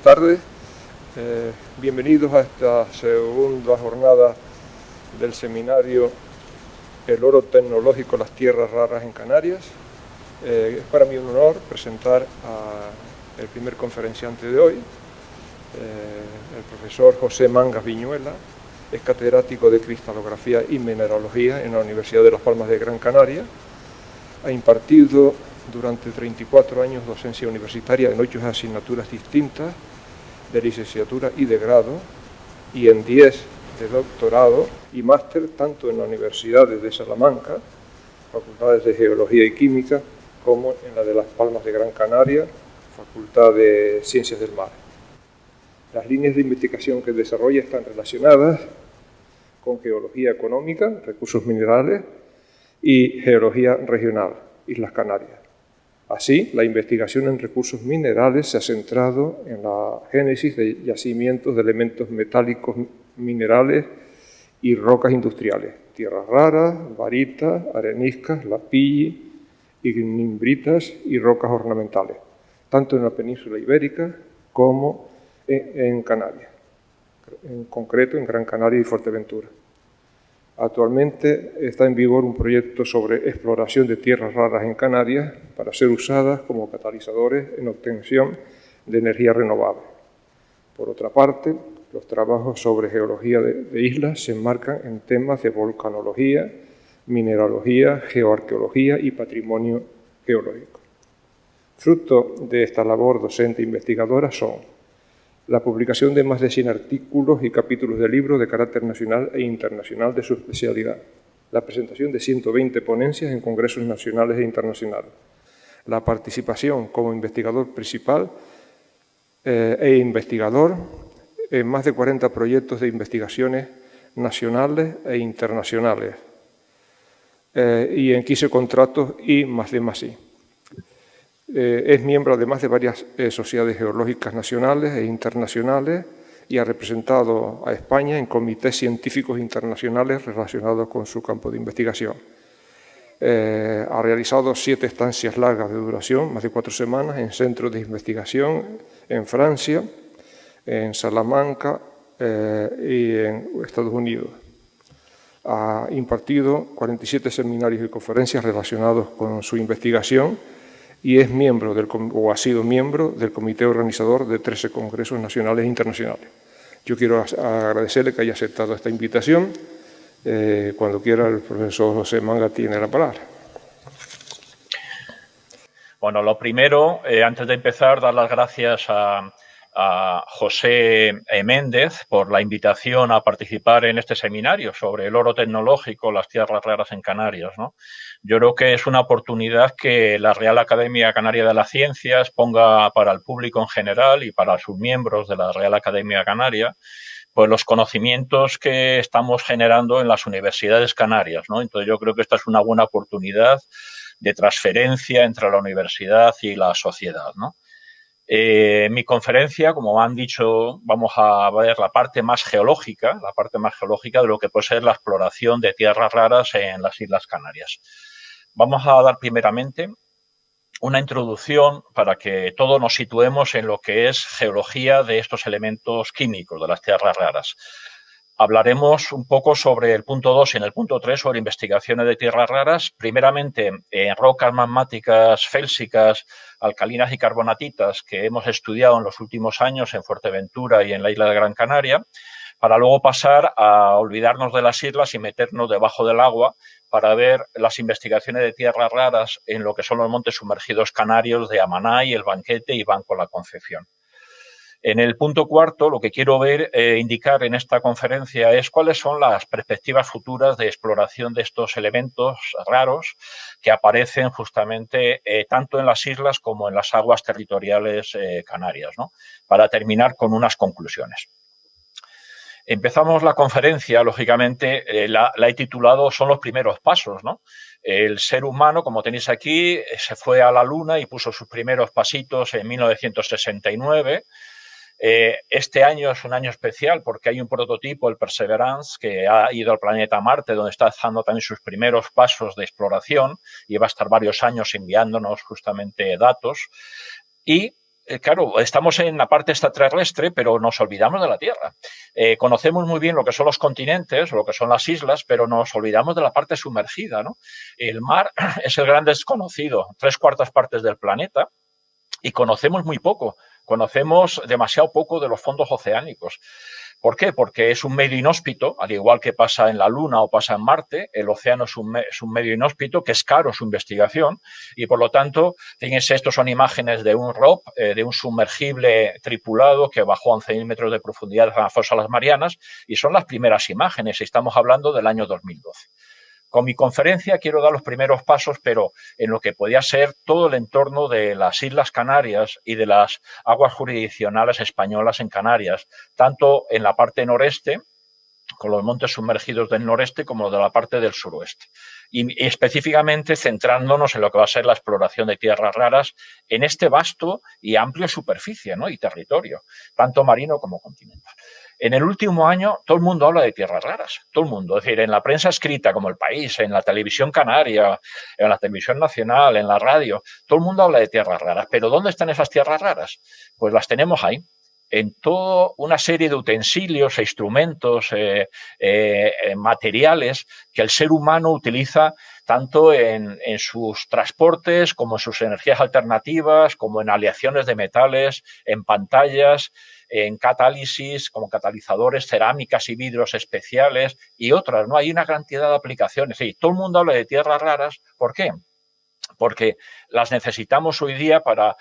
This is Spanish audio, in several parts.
tardes. Bienvenidos a esta segunda jornada del seminario El oro tecnológico, las tierras raras en Canarias. Es para mí un honor presentar al primer conferenciante de hoy, el profesor José Mangas Viñuela. Es catedrático de cristalografía y mineralogía en la Universidad de Las Palmas de Gran Canaria. Ha impartido durante 34 años docencia universitaria en 8 asignaturas distintas de licenciatura y de grado, y en 10 de doctorado y máster, tanto en las universidades de Salamanca, facultades de Geología y Química, como en la de Las Palmas de Gran Canaria, Facultad de Ciencias del Mar. Las líneas de investigación que desarrolla están relacionadas con geología económica, recursos minerales, y geología regional, Islas Canarias. Así, la investigación en recursos minerales se ha centrado en la génesis de yacimientos de elementos metálicos minerales y rocas industriales, tierras raras, varitas, areniscas, lapilli, ignimbritas y rocas ornamentales, tanto en la península ibérica como en Canarias, en concreto en Gran Canaria y Fuerteventura. Actualmente está en vigor un proyecto sobre exploración de tierras raras en Canarias para ser usadas como catalizadores en obtención de energía renovable. Por otra parte, los trabajos sobre geología de islas se enmarcan en temas de volcanología, mineralogía, geoarqueología y patrimonio geológico. Fruto de esta labor docente e investigadora son la publicación de más de 100 artículos y capítulos de libros de carácter nacional e internacional de su especialidad, la presentación de 120 ponencias en congresos nacionales e internacionales, la participación como investigador principal e investigador en más de 40 proyectos de investigaciones nacionales e internacionales y en 15 contratos I+D+I. Es miembro además de varias sociedades geológicas nacionales e internacionales y ha representado a España en comités científicos internacionales relacionados con su campo de investigación. Ha realizado 7 estancias largas de duración, más de 4 semanas, en centros de investigación en Francia, en Salamanca y en Estados Unidos. Ha impartido 47 seminarios y conferencias relacionados con su investigación y es miembro o ha sido miembro del comité organizador de 13 congresos nacionales e internacionales. Yo quiero agradecerle que haya aceptado esta invitación. Cuando quiera, el profesor José Mangas tiene la palabra. Bueno, lo primero, antes de empezar, dar las gracias a José Méndez por la invitación a participar en este seminario sobre el oro tecnológico, las tierras raras en Canarias, ¿no? Yo creo que es una oportunidad que la Real Academia Canaria de las Ciencias ponga para el público en general y para sus miembros de la Real Academia Canaria, pues los conocimientos que estamos generando en las universidades canarias, ¿no? Entonces yo creo que esta es una buena oportunidad de transferencia entre la universidad y la sociedad, ¿no? Mi conferencia, como han dicho, vamos a ver la parte más geológica de lo que puede ser la exploración de tierras raras en las Islas Canarias. Vamos a dar primeramente una introducción para que todos nos situemos en lo que es geología de estos elementos químicos, de las tierras raras. Hablaremos un poco sobre el punto 2 y en el punto 3 sobre investigaciones de tierras raras, primeramente en rocas magmáticas félsicas, alcalinas y carbonatitas que hemos estudiado en los últimos años en Fuerteventura y en la isla de Gran Canaria, para luego pasar a olvidarnos de las islas y meternos debajo del agua para ver las investigaciones de tierras raras en lo que son los montes sumergidos canarios de Amanay, El Banquete y Banco La Concepción. En el punto cuarto, lo que quiero indicar en esta conferencia es cuáles son las perspectivas futuras de exploración de estos elementos raros que aparecen justamente tanto en las islas como en las aguas territoriales canarias, ¿no? Para terminar con unas conclusiones. Empezamos la conferencia, lógicamente, la he titulado Son los primeros pasos, ¿no? El ser humano, como tenéis aquí, se fue a la Luna y puso sus primeros pasitos en 1969. Este año es un año especial porque hay un prototipo, el Perseverance, que ha ido al planeta Marte, donde está dando también sus primeros pasos de exploración y va a estar varios años enviándonos justamente datos. Y claro, estamos en la parte extraterrestre, pero nos olvidamos de la Tierra. Conocemos muy bien lo que son los continentes, lo que son las islas, pero nos olvidamos de la parte sumergida, ¿no? El mar es el gran desconocido, 3/4 partes del planeta, y conocemos muy poco, conocemos demasiado poco de los fondos oceánicos. ¿Por qué? Porque es un medio inhóspito, al igual que pasa en la Luna o pasa en Marte, el océano es un medio inhóspito, que es caro su investigación, y por lo tanto, fíjense, estos son imágenes de un ROV, de un sumergible tripulado que bajó a 11.000 metros de profundidad a las fosas marianas, y son las primeras imágenes, y estamos hablando del año 2012. Con mi conferencia quiero dar los primeros pasos, pero en lo que podía ser todo el entorno de las Islas Canarias y de las aguas jurisdiccionales españolas en Canarias, tanto en la parte noreste, con los montes sumergidos del noreste, como de la parte del suroeste. Y específicamente centrándonos en lo que va a ser la exploración de tierras raras en este vasto y amplio superficie, ¿no? Y territorio, tanto marino como continental. En el último año todo el mundo habla de tierras raras, todo el mundo, es decir, en la prensa escrita como El País, en la televisión canaria, en la televisión nacional, en la radio, todo el mundo habla de tierras raras, pero ¿dónde están esas tierras raras? Pues las tenemos ahí, en toda una serie de utensilios e instrumentos, materiales que el ser humano utiliza tanto en sus transportes como en sus energías alternativas, como en aleaciones de metales, en pantallas, en catálisis, como catalizadores, cerámicas y vidrios especiales y otras, ¿no? Hay una cantidad de aplicaciones. Sí, todo el mundo habla de tierras raras. ¿Por qué? Porque las necesitamos hoy día para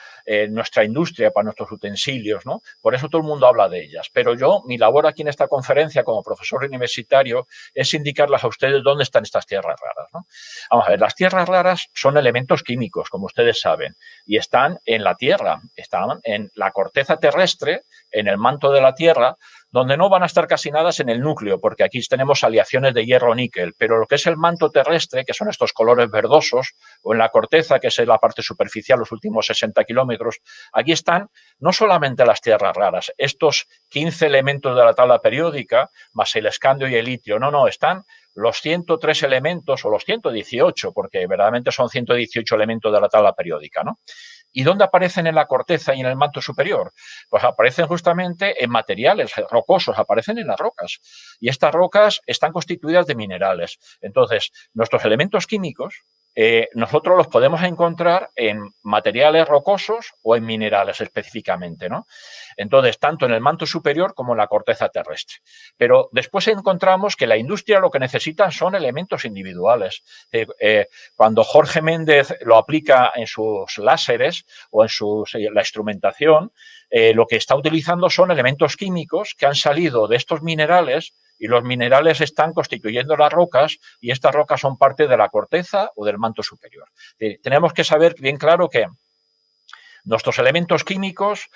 nuestra industria, para nuestros utensilios, ¿no? Por eso todo el mundo habla de ellas. Pero yo, mi labor aquí en esta conferencia como profesor universitario es indicarles a ustedes dónde están estas tierras raras, ¿no? Vamos a ver, las tierras raras son elementos químicos, como ustedes saben, y están en la Tierra, están en la corteza terrestre, en el manto de la Tierra, donde no van a estar casi nada en el núcleo, porque aquí tenemos aleaciones de hierro-níquel, pero lo que es el manto terrestre, que son estos colores verdosos, o en la corteza, que es la parte superficial, los últimos 60 kilómetros, aquí están no solamente las tierras raras, estos 15 elementos de la tabla periódica, más el escandio y el litio, no, están los 103 elementos, o los 118, porque verdaderamente son 118 elementos de la tabla periódica, ¿no? ¿Y dónde aparecen en la corteza y en el manto superior? Pues aparecen justamente en materiales rocosos, aparecen en las rocas. Y estas rocas están constituidas de minerales. Entonces, nuestros elementos químicos, nosotros los podemos encontrar en materiales rocosos o en minerales específicamente, ¿no? Entonces, tanto en el manto superior como en la corteza terrestre. Pero después encontramos que la industria lo que necesita son elementos individuales. Cuando Jorge Méndez lo aplica en sus láseres o en la instrumentación, lo que está utilizando son elementos químicos que han salido de estos minerales, y los minerales están constituyendo las rocas, y estas rocas son parte de la corteza o del manto superior. Tenemos que saber bien claro que nuestros elementos químicos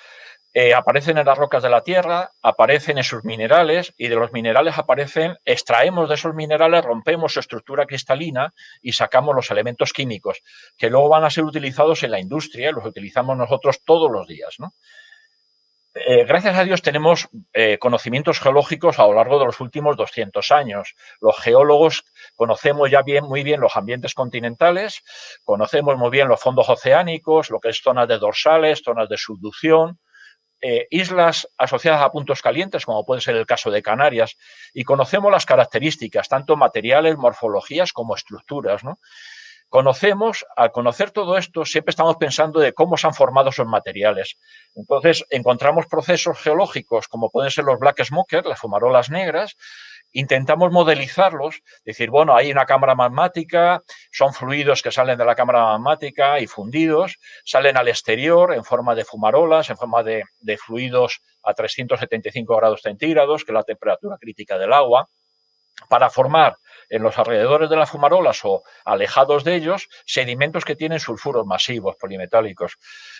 aparecen en las rocas de la Tierra, aparecen en sus minerales, y de los minerales extraemos de esos minerales, rompemos su estructura cristalina y sacamos los elementos químicos, que luego van a ser utilizados en la industria, los utilizamos nosotros todos los días, ¿no? Gracias a Dios tenemos conocimientos geológicos a lo largo de los últimos 200 años. Los geólogos conocemos ya muy bien los ambientes continentales, conocemos muy bien los fondos oceánicos, lo que es zonas de dorsales, zonas de subducción, islas asociadas a puntos calientes, como puede ser el caso de Canarias, y conocemos las características, tanto materiales, morfologías como estructuras, ¿no? Al conocer todo esto, siempre estamos pensando de cómo se han formado esos materiales. Entonces, encontramos procesos geológicos como pueden ser los black smoker, las fumarolas negras, intentamos modelizarlos, decir, bueno, hay una cámara magmática, son fluidos que salen de la cámara magmática y fundidos, salen al exterior en forma de fumarolas, en forma de fluidos a 375 grados centígrados, que es la temperatura crítica del agua, para formar en los alrededores de las fumarolas o alejados de ellos sedimentos que tienen sulfuros masivos polimetálicos.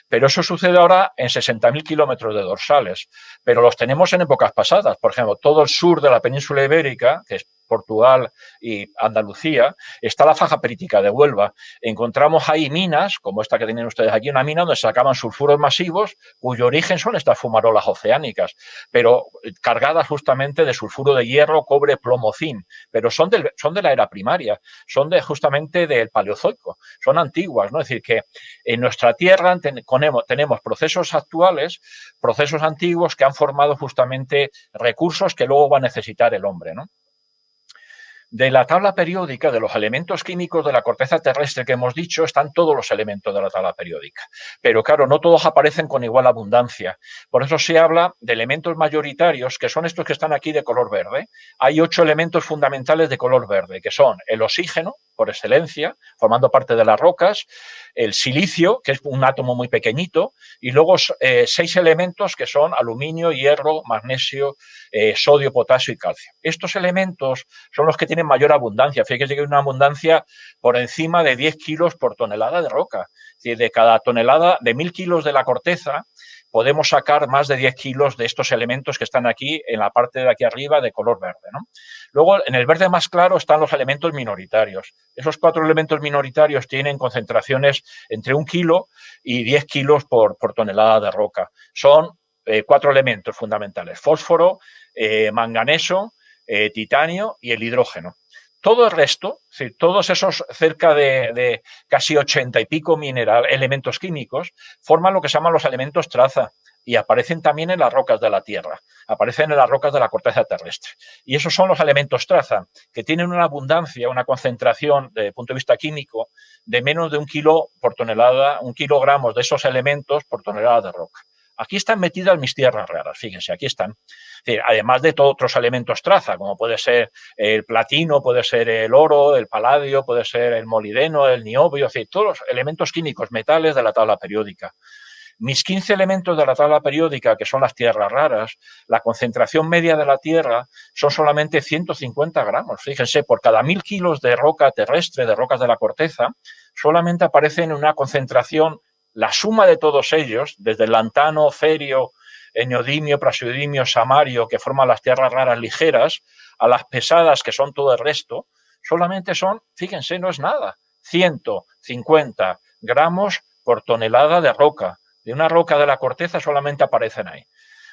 Pero eso sucede ahora en 60.000 kilómetros de dorsales, pero los tenemos en épocas pasadas. Por ejemplo, todo el sur de la península ibérica, que es Portugal y Andalucía, está la faja perítica de Huelva. Encontramos ahí minas, como esta que tienen ustedes aquí, una mina donde se sacaban sulfuros masivos, cuyo origen son estas fumarolas oceánicas, pero cargadas justamente de sulfuro de hierro, cobre, plomo, zinc, pero son de la era primaria, son justamente del Paleozoico, son antiguas, ¿no? Es decir, que en nuestra Tierra tenemos procesos actuales, procesos antiguos que han formado justamente recursos que luego va a necesitar el hombre, ¿no? De la tabla periódica, de los elementos químicos de la corteza terrestre que hemos dicho, están todos los elementos de la tabla periódica. Pero claro, no todos aparecen con igual abundancia. Por eso se habla de elementos mayoritarios, que son estos que están aquí de color verde. Hay 8 elementos fundamentales de color verde, que son el oxígeno, por excelencia, formando parte de las rocas, el silicio, que es un átomo muy pequeñito, y luego 6 elementos que son aluminio, hierro, magnesio, sodio, potasio y calcio. Estos elementos son los que tienen mayor abundancia. Fíjese que hay una abundancia por encima de 10 kilos por tonelada de roca. Es decir, de cada tonelada, de 1000 kilos de la corteza, podemos sacar más de 10 kilos de estos elementos que están aquí en la parte de aquí arriba de color verde, ¿no? Luego, en el verde más claro están los elementos minoritarios. Esos 4 elementos minoritarios tienen concentraciones entre 1 kilo y 10 kilos por tonelada de roca. Son 4 elementos fundamentales: fósforo, manganeso, titanio y el hidrógeno. Todo el resto, es decir, todos esos cerca de casi 80 y pico elementos químicos, forman lo que se llaman los elementos traza y aparecen también en las rocas de la Tierra, aparecen en las rocas de la corteza terrestre. Y esos son los elementos traza, que tienen una abundancia, una concentración desde el punto de vista químico de menos de 1 kilo por tonelada, 1 kilogramos de esos elementos por tonelada de roca. Aquí están metidas mis tierras raras, fíjense, aquí están. Es decir, además de todos otros elementos traza, como puede ser el platino, puede ser el oro, el paladio, puede ser el molibdeno, el niobio, es decir, todos los elementos químicos, metales de la tabla periódica. Mis 15 elementos de la tabla periódica, que son las tierras raras, la concentración media de la Tierra son solamente 150 gramos. Fíjense, por cada 1000 kilos de roca terrestre, de rocas de la corteza, solamente aparecen una concentración, la suma de todos ellos, desde el lantano, cerio, neodimio, praseodimio, samario, que forman las tierras raras ligeras, a las pesadas, que son todo el resto, solamente son, fíjense, no es nada, 150 gramos por tonelada de roca. De una roca de la corteza solamente aparecen ahí.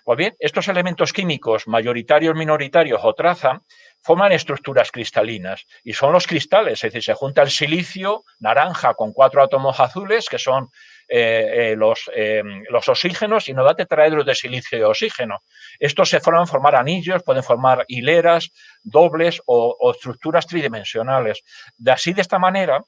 Pues bien, estos elementos químicos mayoritarios, minoritarios o traza forman estructuras cristalinas y son los cristales, es decir, se junta el silicio naranja con 4 átomos azules que son los oxígenos y nos da tetraedros de silicio y oxígeno. Estos se forman formar anillos, pueden formar hileras, dobles o estructuras tridimensionales. De esta manera,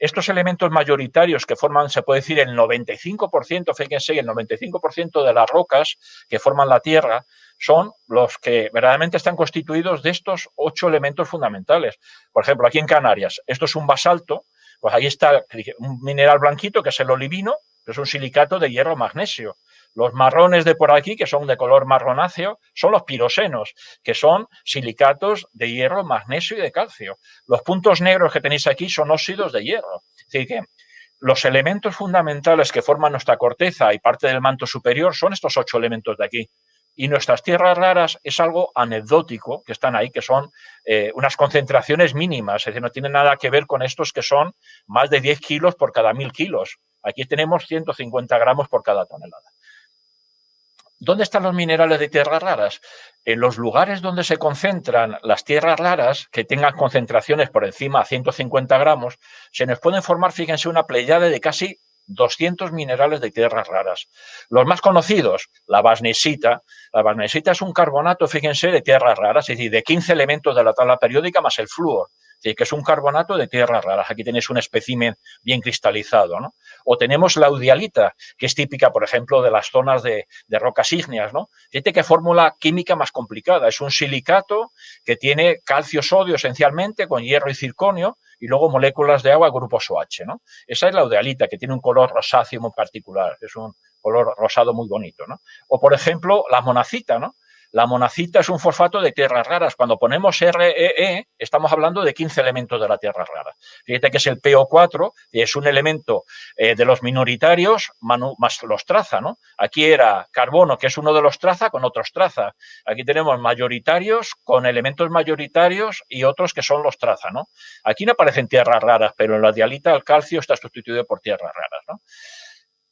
estos elementos mayoritarios que forman, se puede decir, el 95%, fíjense, el 95% de las rocas que forman la Tierra son los que verdaderamente están constituidos de estos 8 elementos fundamentales. Por ejemplo, aquí en Canarias, esto es un basalto, pues ahí está un mineral blanquito que es el olivino, que es un silicato de hierro magnesio. Los marrones de por aquí, que son de color marronáceo, son los piroxenos, que son silicatos de hierro, magnesio y de calcio. Los puntos negros que tenéis aquí son óxidos de hierro. Es decir, que los elementos fundamentales que forman nuestra corteza y parte del manto superior son estos 8 elementos de aquí. Y nuestras tierras raras es algo anecdótico que están ahí, que son unas concentraciones mínimas, es decir, no tienen nada que ver con estos que son más de 10 kilos por cada 1000 kilos. Aquí tenemos 150 gramos por cada tonelada. ¿Dónde están los minerales de tierras raras? En los lugares donde se concentran las tierras raras, que tengan concentraciones por encima de 150 gramos, se nos pueden formar, fíjense, una pléyade de casi 200 minerales de tierras raras. Los más conocidos, la basnesita. La basnesita es un carbonato, fíjense, de tierras raras, es decir, de 15 elementos de la tabla periódica más el flúor. Es decir, que es un carbonato de tierras raras. Aquí tenéis un espécimen bien cristalizado, ¿no? O tenemos la eudialita, que es típica, por ejemplo, de las zonas de rocas ígneas, ¿no? Fíjate qué fórmula química más complicada. Es un silicato que tiene calcio-sodio esencialmente, con hierro y circonio, y luego moléculas de agua, grupos OH, ¿no? Esa es la eudialita, que tiene un color rosáceo muy particular. Es un color rosado muy bonito, ¿no? O, por ejemplo, la monacita, ¿no? La monacita es un fosfato de tierras raras. Cuando ponemos REE, estamos hablando de 15 elementos de la tierra rara. Fíjate que es el PO4, y es un elemento de los minoritarios más los traza, ¿no? Aquí era carbono, que es uno de los traza, con otros traza. Aquí tenemos mayoritarios con elementos mayoritarios y otros que son los traza, ¿no? Aquí no aparecen tierras raras, pero en la dialita el calcio está sustituido por tierras raras, ¿no?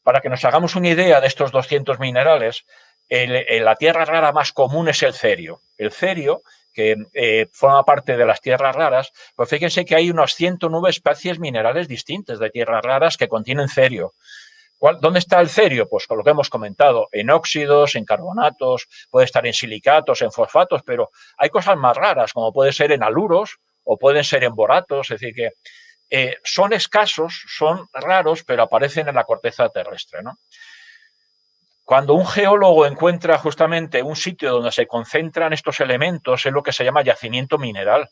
Para que nos hagamos una idea de estos 200 minerales, la tierra rara más común es el cerio. El cerio, que forma parte de las tierras raras, pues fíjense que hay unas 109 especies minerales distintas de tierras raras que contienen cerio. ¿Dónde está el cerio? Pues con lo que hemos comentado, en óxidos, en carbonatos, puede estar en silicatos, en fosfatos, pero hay cosas más raras, como puede ser en aluros o pueden ser en boratos, es decir, que son escasos, son raros, pero aparecen en la corteza terrestre, ¿no? Cuando un geólogo encuentra justamente un sitio donde se concentran estos elementos, es lo que se llama yacimiento mineral.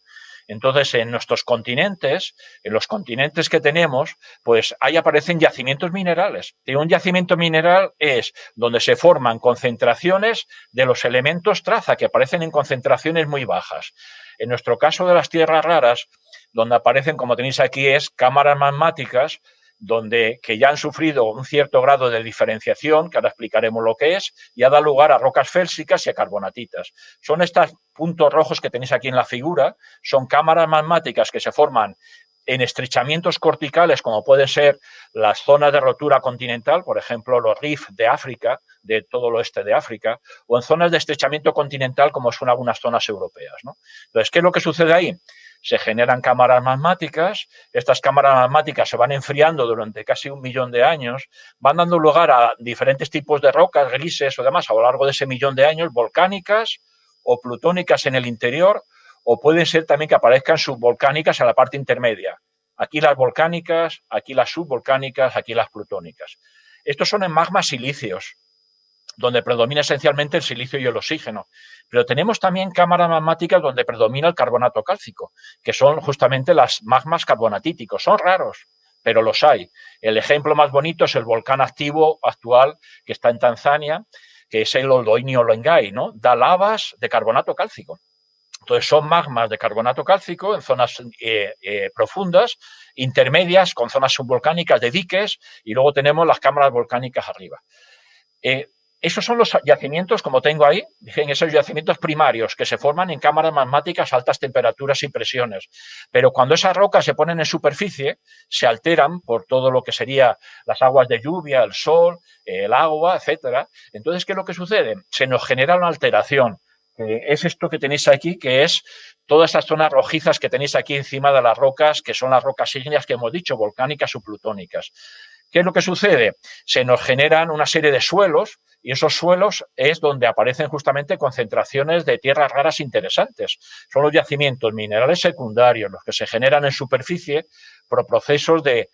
Entonces, en nuestros continentes, en los continentes que tenemos, pues ahí aparecen yacimientos minerales. Y un yacimiento mineral es donde se forman concentraciones de los elementos traza, que aparecen en concentraciones muy bajas. En nuestro caso de las tierras raras, donde aparecen, como tenéis aquí, es cámaras magmáticas, que ya han sufrido un cierto grado de diferenciación, que ahora explicaremos lo que es, y ha dado lugar a rocas félsicas y a carbonatitas. Son estos puntos rojos que tenéis aquí en la figura, son cámaras magmáticas que se forman en estrechamientos corticales, como pueden ser las zonas de rotura continental, por ejemplo, los rifts de África, de todo el oeste de África, o en zonas de estrechamiento continental, como son algunas zonas europeas, ¿no? Entonces, ¿qué es lo que sucede ahí? Se generan cámaras magmáticas, estas cámaras magmáticas se van enfriando durante casi 1 millón de años, van dando lugar a diferentes tipos de rocas, grises o demás, a lo largo de ese 1 millón de años, volcánicas o plutónicas en el interior, o pueden ser también que aparezcan subvolcánicas en la parte intermedia. Aquí las volcánicas, aquí las subvolcánicas, aquí las plutónicas. Estos son en magmas silíceos, donde predomina esencialmente el silicio y el oxígeno. Pero tenemos también cámaras magmáticas donde predomina el carbonato cálcico, que son justamente las magmas carbonatíticos. Son raros, pero los hay. El ejemplo más bonito es el volcán activo actual que está en Tanzania, que es el Oloini-Olongai, ¿no? Da lavas de carbonato cálcico. Entonces son magmas de carbonato cálcico en zonas profundas, intermedias, con zonas subvolcánicas de diques, y luego tenemos las cámaras volcánicas arriba. Esos son los yacimientos, como tengo ahí, en esos yacimientos primarios que se forman en cámaras magmáticas a altas temperaturas y presiones. Pero cuando esas rocas se ponen en superficie, se alteran por todo lo que sería las aguas de lluvia, el sol, el agua, etcétera. Entonces, ¿qué es lo que sucede? Se nos genera una alteración. Es esto que tenéis aquí, que es todas estas zonas rojizas que tenéis aquí encima de las rocas, que son las rocas ígneas que hemos dicho, volcánicas o plutónicas. ¿Qué es lo que sucede? Se nos generan una serie de suelos y esos suelos es donde aparecen justamente concentraciones de tierras raras interesantes. Son los yacimientos minerales secundarios, los que se generan en superficie por procesos de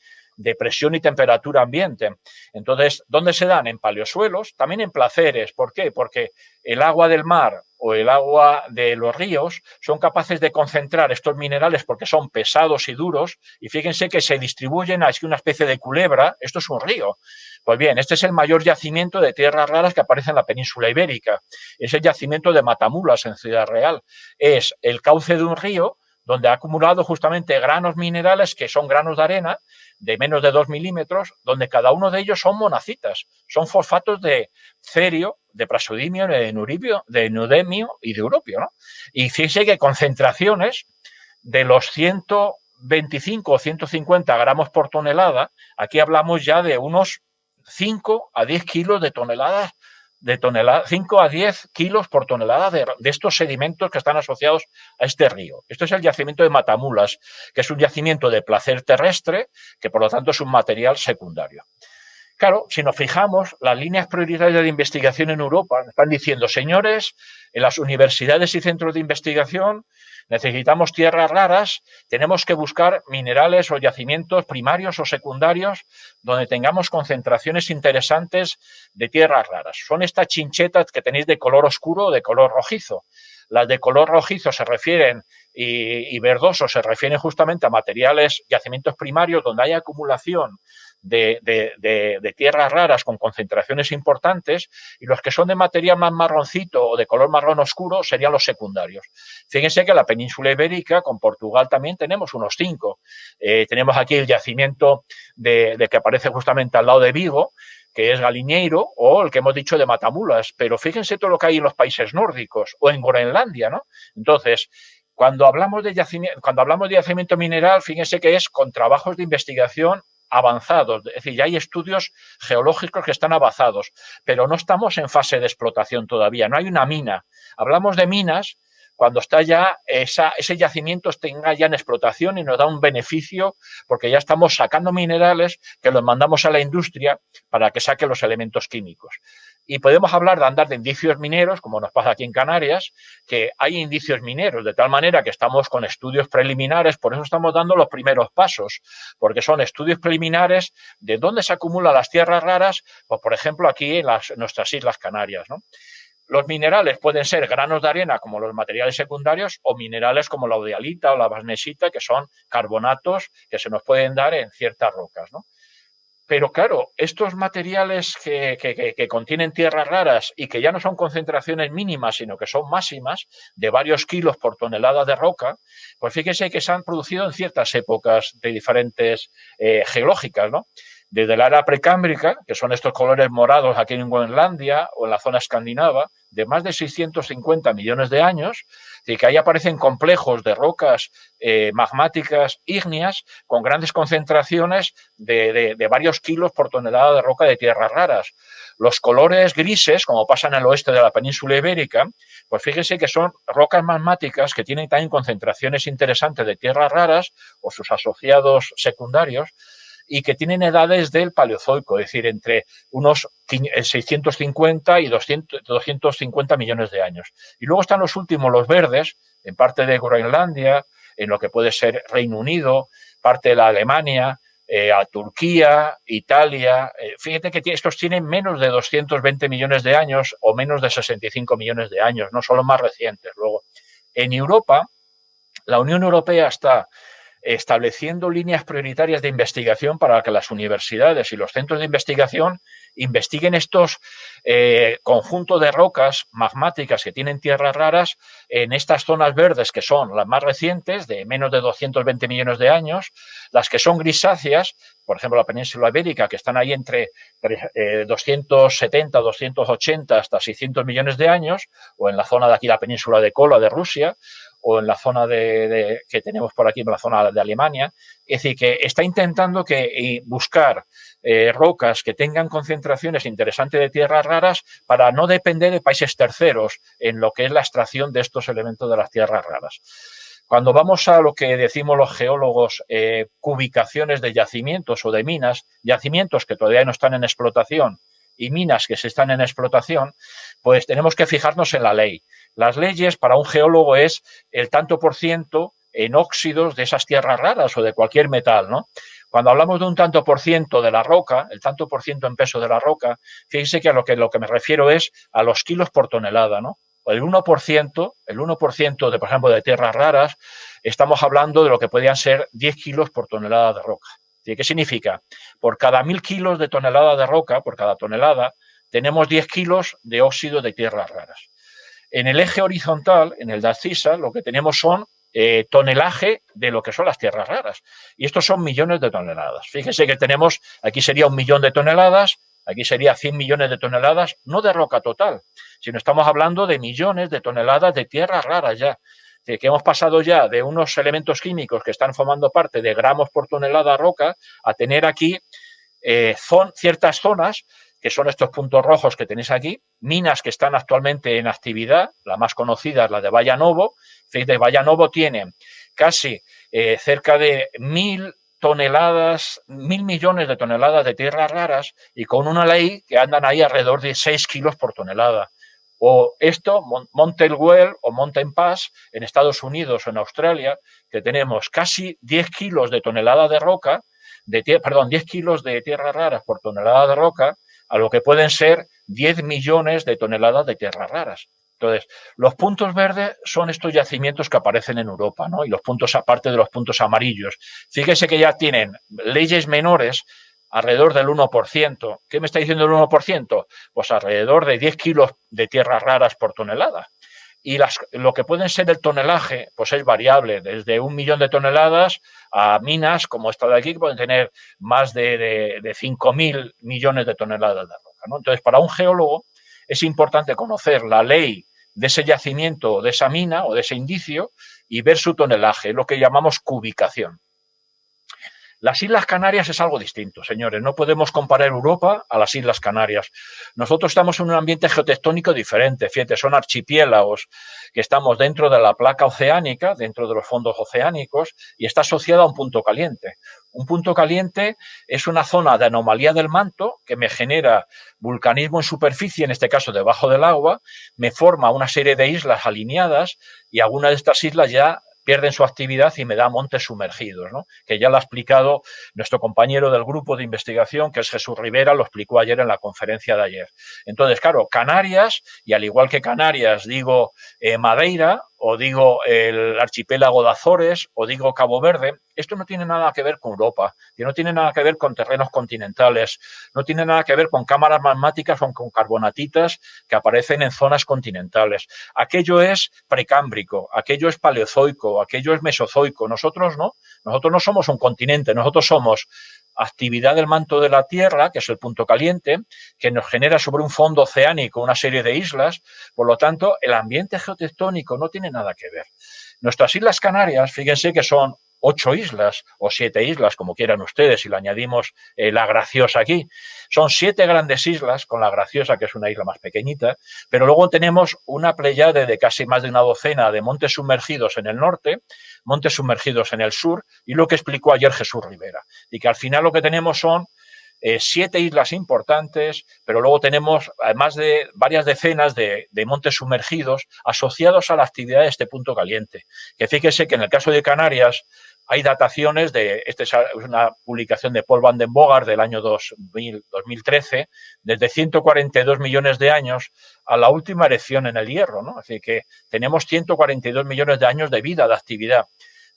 presión y temperatura ambiente. Entonces, ¿dónde se dan? En paleosuelos, también en placeres. ¿Por qué? Porque el agua del mar o el agua de los ríos son capaces de concentrar estos minerales porque son pesados y duros, y fíjense que se distribuyen así una especie de culebra. Esto es un río. Pues bien, este es el mayor yacimiento de tierras raras que aparece en la península ibérica. Es el yacimiento de Matamulas, en Ciudad Real. Es el cauce de un río donde ha acumulado justamente granos minerales que son granos de arena de menos de 2 milímetros, donde cada uno de ellos son monacitas, son fosfatos de cerio, de praseodimio, de neodimio y de europio, ¿no? Y fíjense que concentraciones de los 125 o 150 gramos por tonelada, aquí hablamos ya de unos 5 a 10 kilos de toneladas, 5 a 10 kilos por tonelada de estos sedimentos que están asociados a este río. Esto es el yacimiento de Matamulas, que es un yacimiento de placer terrestre, que por lo tanto es un material secundario. Claro, si nos fijamos, las líneas prioritarias de investigación en Europa están diciendo, señores, en las universidades y centros de investigación necesitamos tierras raras, tenemos que buscar minerales o yacimientos primarios o secundarios donde tengamos concentraciones interesantes de tierras raras. Son estas chinchetas que tenéis de color oscuro o de color rojizo. Las de color rojizo se refieren y verdoso se refieren justamente a materiales, yacimientos primarios donde hay acumulación de tierras raras con concentraciones importantes, y los que son de material más marroncito o de color marrón oscuro serían los secundarios. Fíjense que en la península ibérica, con Portugal también tenemos unos 5. Tenemos aquí el yacimiento de que aparece justamente al lado de Vigo, que es Galiñeiro, o el que hemos dicho de Matamulas, pero fíjense todo lo que hay en los países nórdicos o en Groenlandia, ¿no? Entonces, cuando hablamos de yacimiento mineral, fíjense que es con trabajos de investigación avanzados, es decir, ya hay estudios geológicos que están avanzados, pero no estamos en fase de explotación todavía, no hay una mina. Hablamos de minas cuando está ya ese yacimiento tenga ya en explotación y nos da un beneficio porque ya estamos sacando minerales que los mandamos a la industria para que saque los elementos químicos. Y podemos hablar de andar de indicios mineros, como nos pasa aquí en Canarias, que hay indicios mineros, de tal manera que estamos con estudios preliminares, por eso estamos dando los primeros pasos, porque son estudios preliminares de dónde se acumulan las tierras raras, pues por ejemplo aquí en nuestras Islas Canarias, ¿no? Los minerales pueden ser granos de arena, como los materiales secundarios, o minerales como la audialita o la magnesita, que son carbonatos que se nos pueden dar en ciertas rocas, ¿no? Pero claro, estos materiales que contienen tierras raras y que ya no son concentraciones mínimas, sino que son máximas, de varios kilos por tonelada de roca, pues fíjense que se han producido en ciertas épocas de diferentes geológicas, ¿no? Desde la era precámbrica, que son estos colores morados aquí en Groenlandia o en la zona escandinava, de más de 650 millones de años, y que ahí aparecen complejos de rocas magmáticas ígneas con grandes concentraciones de varios kilos por tonelada de roca de tierras raras. Los colores grises, como pasa en el oeste de la península ibérica, pues fíjense que son rocas magmáticas que tienen también concentraciones interesantes de tierras raras o sus asociados secundarios, y que tienen edades del Paleozoico, es decir, entre unos 650 y 250 millones de años. Y luego están los últimos, los verdes, en parte de Groenlandia, en lo que puede ser Reino Unido, parte de la Alemania, a Turquía, Italia. Fíjate que estos tienen menos de 220 millones de años o menos de 65 millones de años, no son los más recientes. Luego, en Europa, la Unión Europea está estableciendo líneas prioritarias de investigación para que las universidades y los centros de investigación investiguen estos conjuntos de rocas magmáticas que tienen tierras raras en estas zonas verdes, que son las más recientes, de menos de 220 millones de años, las que son grisáceas, por ejemplo la península ibérica, que están ahí entre 270, 280 hasta 600 millones de años, o en la zona de aquí, la península de Kola de Rusia, o en la zona que tenemos por aquí, en la zona de Alemania. Es decir, que está intentando buscar rocas que tengan concentraciones interesantes de tierras raras para no depender de países terceros en lo que es la extracción de estos elementos de las tierras raras. Cuando vamos a lo que decimos los geólogos, cubicaciones de yacimientos o de minas, yacimientos que todavía no están en explotación y minas que se están en explotación, pues tenemos que fijarnos en la ley. Las leyes para un geólogo es el tanto por ciento en óxidos de esas tierras raras o de cualquier metal, ¿no? Cuando hablamos de un tanto por ciento de la roca, el tanto por ciento en peso de la roca, fíjense que lo que me refiero es a los kilos por tonelada, ¿no? El 1%, por ejemplo, de tierras raras, estamos hablando de lo que podrían ser 10 kilos por tonelada de roca. ¿Qué significa? Por cada 1.000 kilos de tonelada de roca, por cada tonelada, tenemos 10 kilos de óxido de tierras raras. En el eje horizontal, en el de abscisa, lo que tenemos son tonelaje de lo que son las tierras raras. Y estos son millones de toneladas. Fíjense que tenemos, aquí sería 1 millón de toneladas, aquí sería 100 millones de toneladas, no de roca total, sino estamos hablando de millones de toneladas de tierras raras ya. Que hemos pasado ya de unos elementos químicos que están formando parte de gramos por tonelada roca a tener aquí ciertas zonas, que son estos puntos rojos que tenéis aquí, minas que están actualmente en actividad, la más conocida es la de Valle Novo. De Valle Novo tiene casi cerca de 1.000 toneladas, 1.000 millones de toneladas de tierras raras, y con una ley que andan ahí alrededor de 6 kilos por tonelada. O esto, Mountain Well o Mountain Pass en Estados Unidos o en Australia, que tenemos casi 10 kilos de tonelada de roca, 10 kilos de tierras raras por tonelada de roca, a lo que pueden ser 10 millones de toneladas de tierras raras. Entonces, los puntos verdes son estos yacimientos que aparecen en Europa, ¿no? Y los puntos, aparte de los puntos amarillos. Fíjese que ya tienen leyes menores alrededor del 1%. ¿Qué me está diciendo el 1%? Pues alrededor de 10 kilos de tierras raras por tonelada. Y lo que pueden ser el tonelaje, pues es variable, desde 1 millón de toneladas a minas como esta de aquí, que pueden tener más de 5.000 millones de toneladas de roca, ¿no? Entonces, para un geólogo es importante conocer la ley de ese yacimiento, de esa mina o de ese indicio y ver su tonelaje, lo que llamamos cubicación. Las Islas Canarias es algo distinto, señores. No podemos comparar Europa a las Islas Canarias. Nosotros estamos en un ambiente geotectónico diferente. Fíjate, son archipiélagos que estamos dentro de la placa oceánica, dentro de los fondos oceánicos, y está asociado a un punto caliente. Un punto caliente es una zona de anomalía del manto que me genera vulcanismo en superficie, en este caso debajo del agua, me forma una serie de islas alineadas y algunas de estas islas ya pierden su actividad y me da montes sumergidos, ¿no? Que ya lo ha explicado nuestro compañero del grupo de investigación, que es Jesús Rivera, lo explicó ayer en la conferencia de ayer. Entonces, claro, Canarias, y al igual que Canarias, digo Madeira, o digo el archipiélago de Azores, o digo Cabo Verde, esto no tiene nada que ver con Europa, no tiene nada que ver con terrenos continentales, no tiene nada que ver con cámaras magmáticas o con carbonatitas que aparecen en zonas continentales. Aquello es precámbrico, aquello es paleozoico, aquello es mesozoico. Nosotros no somos un continente, nosotros somos actividad del manto de la Tierra, que es el punto caliente, que nos genera sobre un fondo oceánico una serie de islas. Por lo tanto, el ambiente geotectónico no tiene nada que ver. Nuestras Islas Canarias, fíjense que son 8 islas o 7 islas, como quieran ustedes, y le añadimos la Graciosa aquí. Son 7 grandes islas, con la Graciosa, que es una isla más pequeñita, pero luego tenemos una pléyade de casi más de una docena de montes sumergidos en el norte, montes sumergidos en el sur, y lo que explicó ayer Jesús Rivera. Y que al final lo que tenemos son 7 islas importantes, pero luego tenemos además de varias decenas de montes sumergidos asociados a la actividad de este punto caliente. Que fíjese que en el caso de Canarias hay dataciones esta es una publicación de Paul van den Bogart del año 2013, desde 142 millones de años a la última erección en el Hierro, ¿no? Así que tenemos 142 millones de años de vida, de actividad.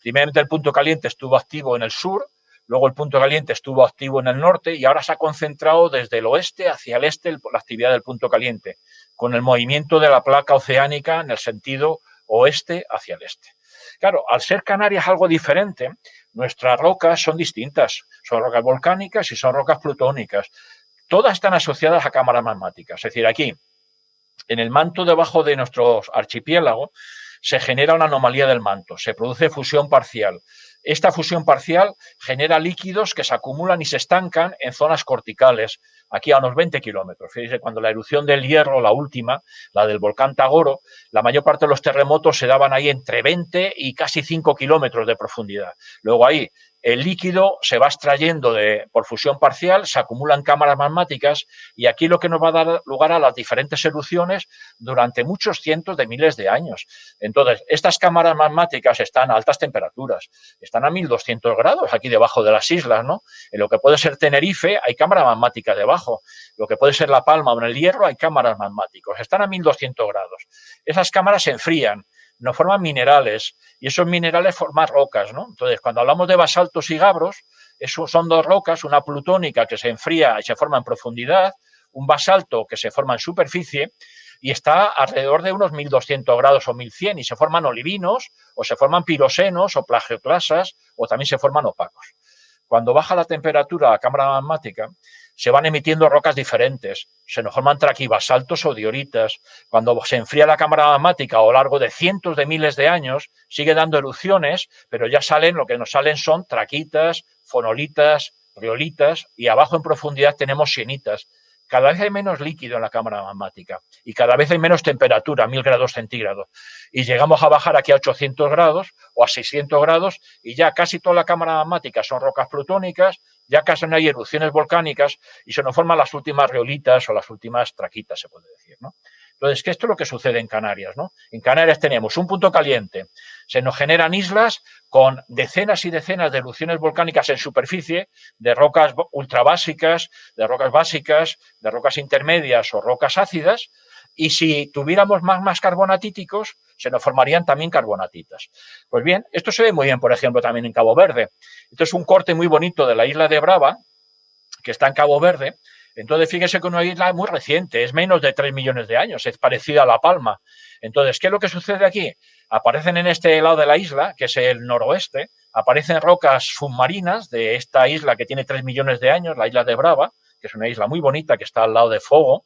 Primeramente el punto caliente estuvo activo en el sur, luego el punto caliente estuvo activo en el norte y ahora se ha concentrado desde el oeste hacia el este la actividad del punto caliente, con el movimiento de la placa oceánica en el sentido oeste hacia el este. Claro, al ser Canarias algo diferente, nuestras rocas son distintas. Son rocas volcánicas y son rocas plutónicas. Todas están asociadas a cámaras magmáticas. Es decir, aquí, en el manto debajo de nuestro archipiélago, se genera una anomalía del manto, se produce fusión parcial. Esta fusión parcial genera líquidos que se acumulan y se estancan en zonas corticales, aquí a unos 20 kilómetros. Fíjense, cuando la erupción del Hierro, la última, la del volcán Tagoro, la mayor parte de los terremotos se daban ahí entre 20 y casi 5 kilómetros de profundidad. Luego ahí el líquido se va extrayendo por fusión parcial, se acumulan cámaras magmáticas y aquí lo que nos va a dar lugar a las diferentes erupciones durante muchos cientos de miles de años. Entonces, estas cámaras magmáticas están a altas temperaturas, están a 1200 grados aquí debajo de las islas, ¿no? En lo que puede ser Tenerife hay cámara magmática debajo, lo que puede ser La Palma o en el Hierro hay cámaras magmáticas, están a 1200 grados. Esas cámaras se enfrían, nos forman minerales y esos minerales forman rocas, ¿no? Entonces, cuando hablamos de basaltos y gabros, son dos rocas, una plutónica que se enfría y se forma en profundidad, un basalto que se forma en superficie y está alrededor de unos 1200 grados o 1100 y se forman olivinos o se forman pirosenos o plagioclasas o también se forman opacos. Cuando baja la temperatura a la cámara magmática, se van emitiendo rocas diferentes, se nos forman traquibasaltos o dioritas. Cuando se enfría la cámara magmática a lo largo de cientos de miles de años, sigue dando erupciones, pero ya lo que nos salen son traquitas, fonolitas, riolitas y abajo en profundidad tenemos sienitas. Cada vez hay menos líquido en la cámara magmática y cada vez hay menos temperatura, 1000 grados centígrados. Y llegamos a bajar aquí a 800 grados o a 600 grados y ya casi toda la cámara magmática son rocas plutónicas, ya casi no hay erupciones volcánicas y se nos forman las últimas riolitas o las últimas traquitas, se puede decir, ¿no? Entonces, que esto es lo que sucede en Canarias, ¿no? En Canarias tenemos un punto caliente, se nos generan islas con decenas y decenas de erupciones volcánicas en superficie, de rocas ultrabásicas, de rocas básicas, de rocas intermedias o rocas ácidas, y si tuviéramos magmas carbonatíticos, se nos formarían también carbonatitas. Pues bien, esto se ve muy bien, por ejemplo, también en Cabo Verde. Esto es un corte muy bonito de la isla de Brava, que está en Cabo Verde. Entonces, fíjese que es una isla muy reciente, es menos de 3 millones de años, es parecida a La Palma. Entonces, ¿qué es lo que sucede aquí? Aparecen en este lado de la isla, que es el noroeste, aparecen rocas submarinas de esta isla que tiene 3 millones de años, la isla de Brava, que es una isla muy bonita que está al lado de Fogo,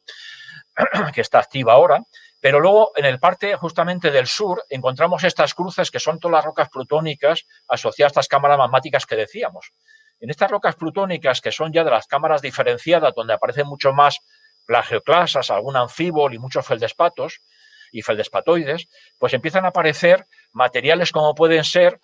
que está activa ahora, pero luego en el parte justamente del sur encontramos estas cruces que son todas las rocas plutónicas asociadas a estas cámaras magmáticas que decíamos. En estas rocas plutónicas, que son ya de las cámaras diferenciadas, donde aparecen mucho más plagioclasas, algún anfíbol y muchos feldespatos y feldespatoides, pues empiezan a aparecer materiales como pueden ser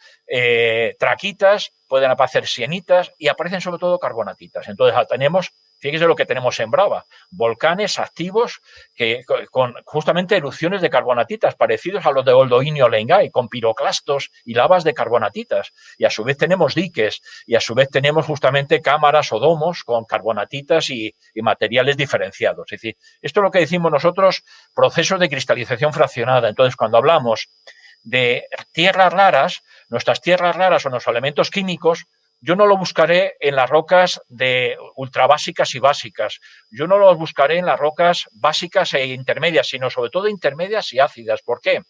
traquitas, pueden aparecer sienitas y aparecen sobre todo carbonatitas. Entonces tenemos, fíjese lo que tenemos en Brava, volcanes activos que, con justamente erupciones de carbonatitas parecidos a los de Oldoinio Lengai, con piroclastos y lavas de carbonatitas. Y a su vez tenemos diques y a su vez tenemos justamente cámaras o domos con carbonatitas y materiales diferenciados. Es decir, esto es lo que decimos nosotros, procesos de cristalización fraccionada. Entonces, cuando hablamos de tierras raras, nuestras tierras raras o nuestros elementos químicos, yo no lo buscaré en las rocas de ultrabásicas y básicas. Yo no los buscaré en las rocas básicas e intermedias, sino sobre todo intermedias y ácidas. ¿Por qué?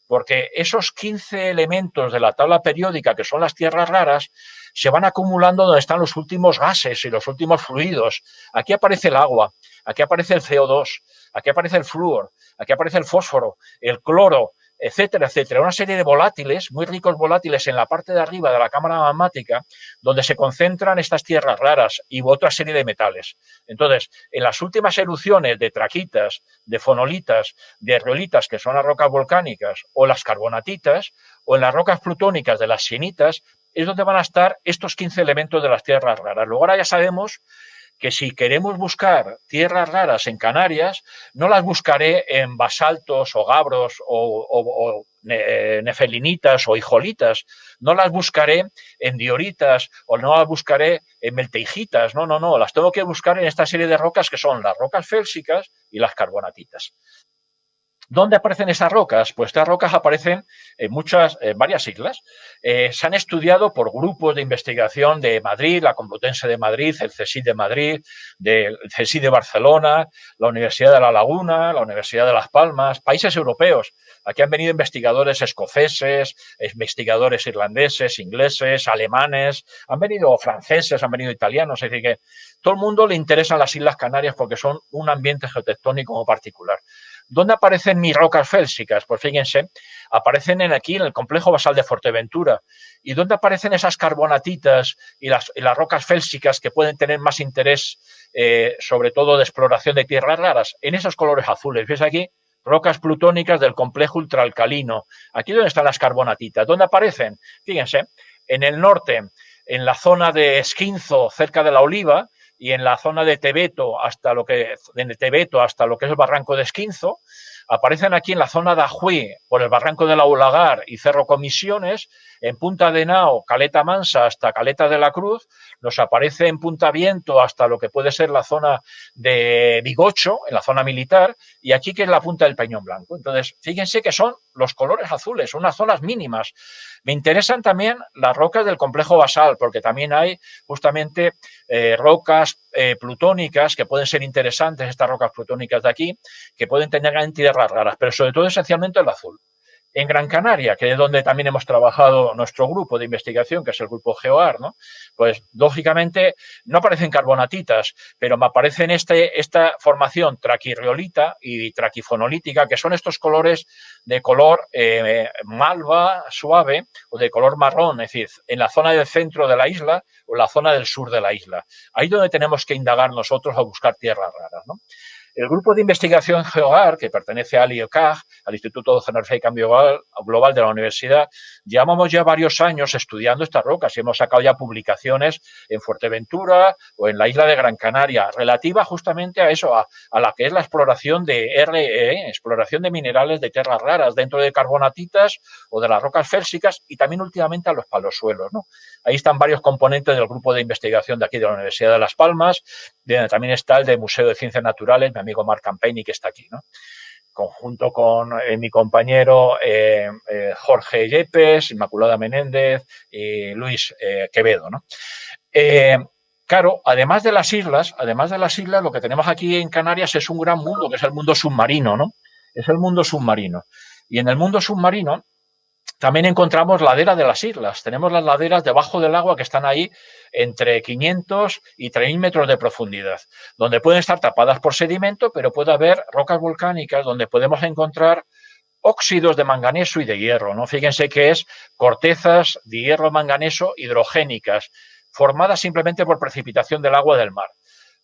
Porque esos 15 elementos de la tabla periódica, que son las tierras raras, se van acumulando donde están los últimos gases y los últimos fluidos. Aquí aparece el agua, aquí aparece el CO2, aquí aparece el flúor, aquí aparece el fósforo, el cloro, etcétera, etcétera. Una serie de volátiles, muy ricos volátiles en la parte de arriba de la cámara magmática, donde se concentran estas tierras raras y otra serie de metales. Entonces, en las últimas erupciones de traquitas, de fonolitas, de riolitas, que son las rocas volcánicas, o las carbonatitas, o en las rocas plutónicas de las sienitas, es donde van a estar estos 15 elementos de las tierras raras. Luego ahora ya sabemos que si queremos buscar tierras raras en Canarias, no las buscaré en basaltos o gabros o nefelinitas o hijolitas, no las buscaré en dioritas o no las buscaré en melteijitas, no, las tengo que buscar en esta serie de rocas que son las rocas félsicas y las carbonatitas. ¿Dónde aparecen estas rocas? Pues estas rocas aparecen en varias islas. Se han estudiado por grupos de investigación de Madrid, la Complutense de Madrid, el CSIC de Madrid, el CSIC de Barcelona, la Universidad de La Laguna, la Universidad de Las Palmas, países europeos. Aquí han venido investigadores escoceses, investigadores irlandeses, ingleses, alemanes, han venido franceses, han venido italianos. Es decir, que todo el mundo le interesan las Islas Canarias porque son un ambiente geotectónico particular. ¿Dónde aparecen mis rocas félsicas? Pues fíjense, aparecen aquí en el complejo basal de Fuerteventura. ¿Y dónde aparecen esas carbonatitas y las rocas félsicas que pueden tener más interés, sobre todo de exploración de tierras raras? En esos colores azules. ¿Ves aquí? Rocas plutónicas del complejo ultraalcalino. Aquí donde están las carbonatitas. ¿Dónde aparecen? Fíjense, en el norte, en la zona de Esquinzo, cerca de la Oliva, y en la zona de Tebeto hasta lo que es el barranco de Esquinzo, aparecen aquí en la zona de Ajuí, por el barranco de la Ulagar y Cerro Comisiones, en Punta de Nao, Caleta Mansa hasta Caleta de la Cruz, nos aparece en Punta Viento hasta lo que puede ser la zona de Bigocho, en la zona militar, y aquí que es la punta del Peñón Blanco. Entonces, fíjense que son los colores azules, unas zonas mínimas. Me interesan también las rocas del complejo basal, porque también hay justamente rocas plutónicas que pueden ser interesantes, estas rocas plutónicas de aquí, que pueden tener entidades raras, pero sobre todo esencialmente el azul. En Gran Canaria, que es donde también hemos trabajado nuestro grupo de investigación, que es el grupo GEOAR, ¿no? Pues lógicamente no aparecen carbonatitas, pero me aparecen esta formación traquirriolita y traquifonolítica, que son estos colores de color malva suave o de color marrón, es decir, en la zona del centro de la isla o en la zona del sur de la isla. Ahí es donde tenemos que indagar nosotros a buscar tierras raras, ¿no? El grupo de investigación GEOAR, que pertenece al IOCAG, al Instituto de Oceanografía y Cambio Global de la Universidad, llevamos ya varios años estudiando estas rocas y hemos sacado ya publicaciones en Fuerteventura o en la isla de Gran Canaria, relativa justamente a eso, a la que es la exploración de RE, exploración de minerales de tierras raras dentro de carbonatitas o de las rocas félsicas y también últimamente a los palosuelos, ¿no? Ahí están varios componentes del grupo de investigación de aquí de la Universidad de Las Palmas, donde también está el del Museo de Ciencias Naturales, mi amigo Marc Campeny, que está aquí, ¿no? Conjunto con mi compañero Jorge Yepes, Inmaculada Menéndez y Luis Quevedo, ¿no? Claro, además de las islas, lo que tenemos aquí en Canarias es un gran mundo, que es el mundo submarino, ¿no? Es el mundo submarino. Y en el mundo submarino también encontramos laderas de las islas. Tenemos las laderas debajo del agua que están ahí entre 500 y 3.000 metros de profundidad, donde pueden estar tapadas por sedimento, pero puede haber rocas volcánicas donde podemos encontrar óxidos de manganeso y de hierro, ¿no? Fíjense que es cortezas de hierro manganeso hidrogénicas, formadas simplemente por precipitación del agua del mar.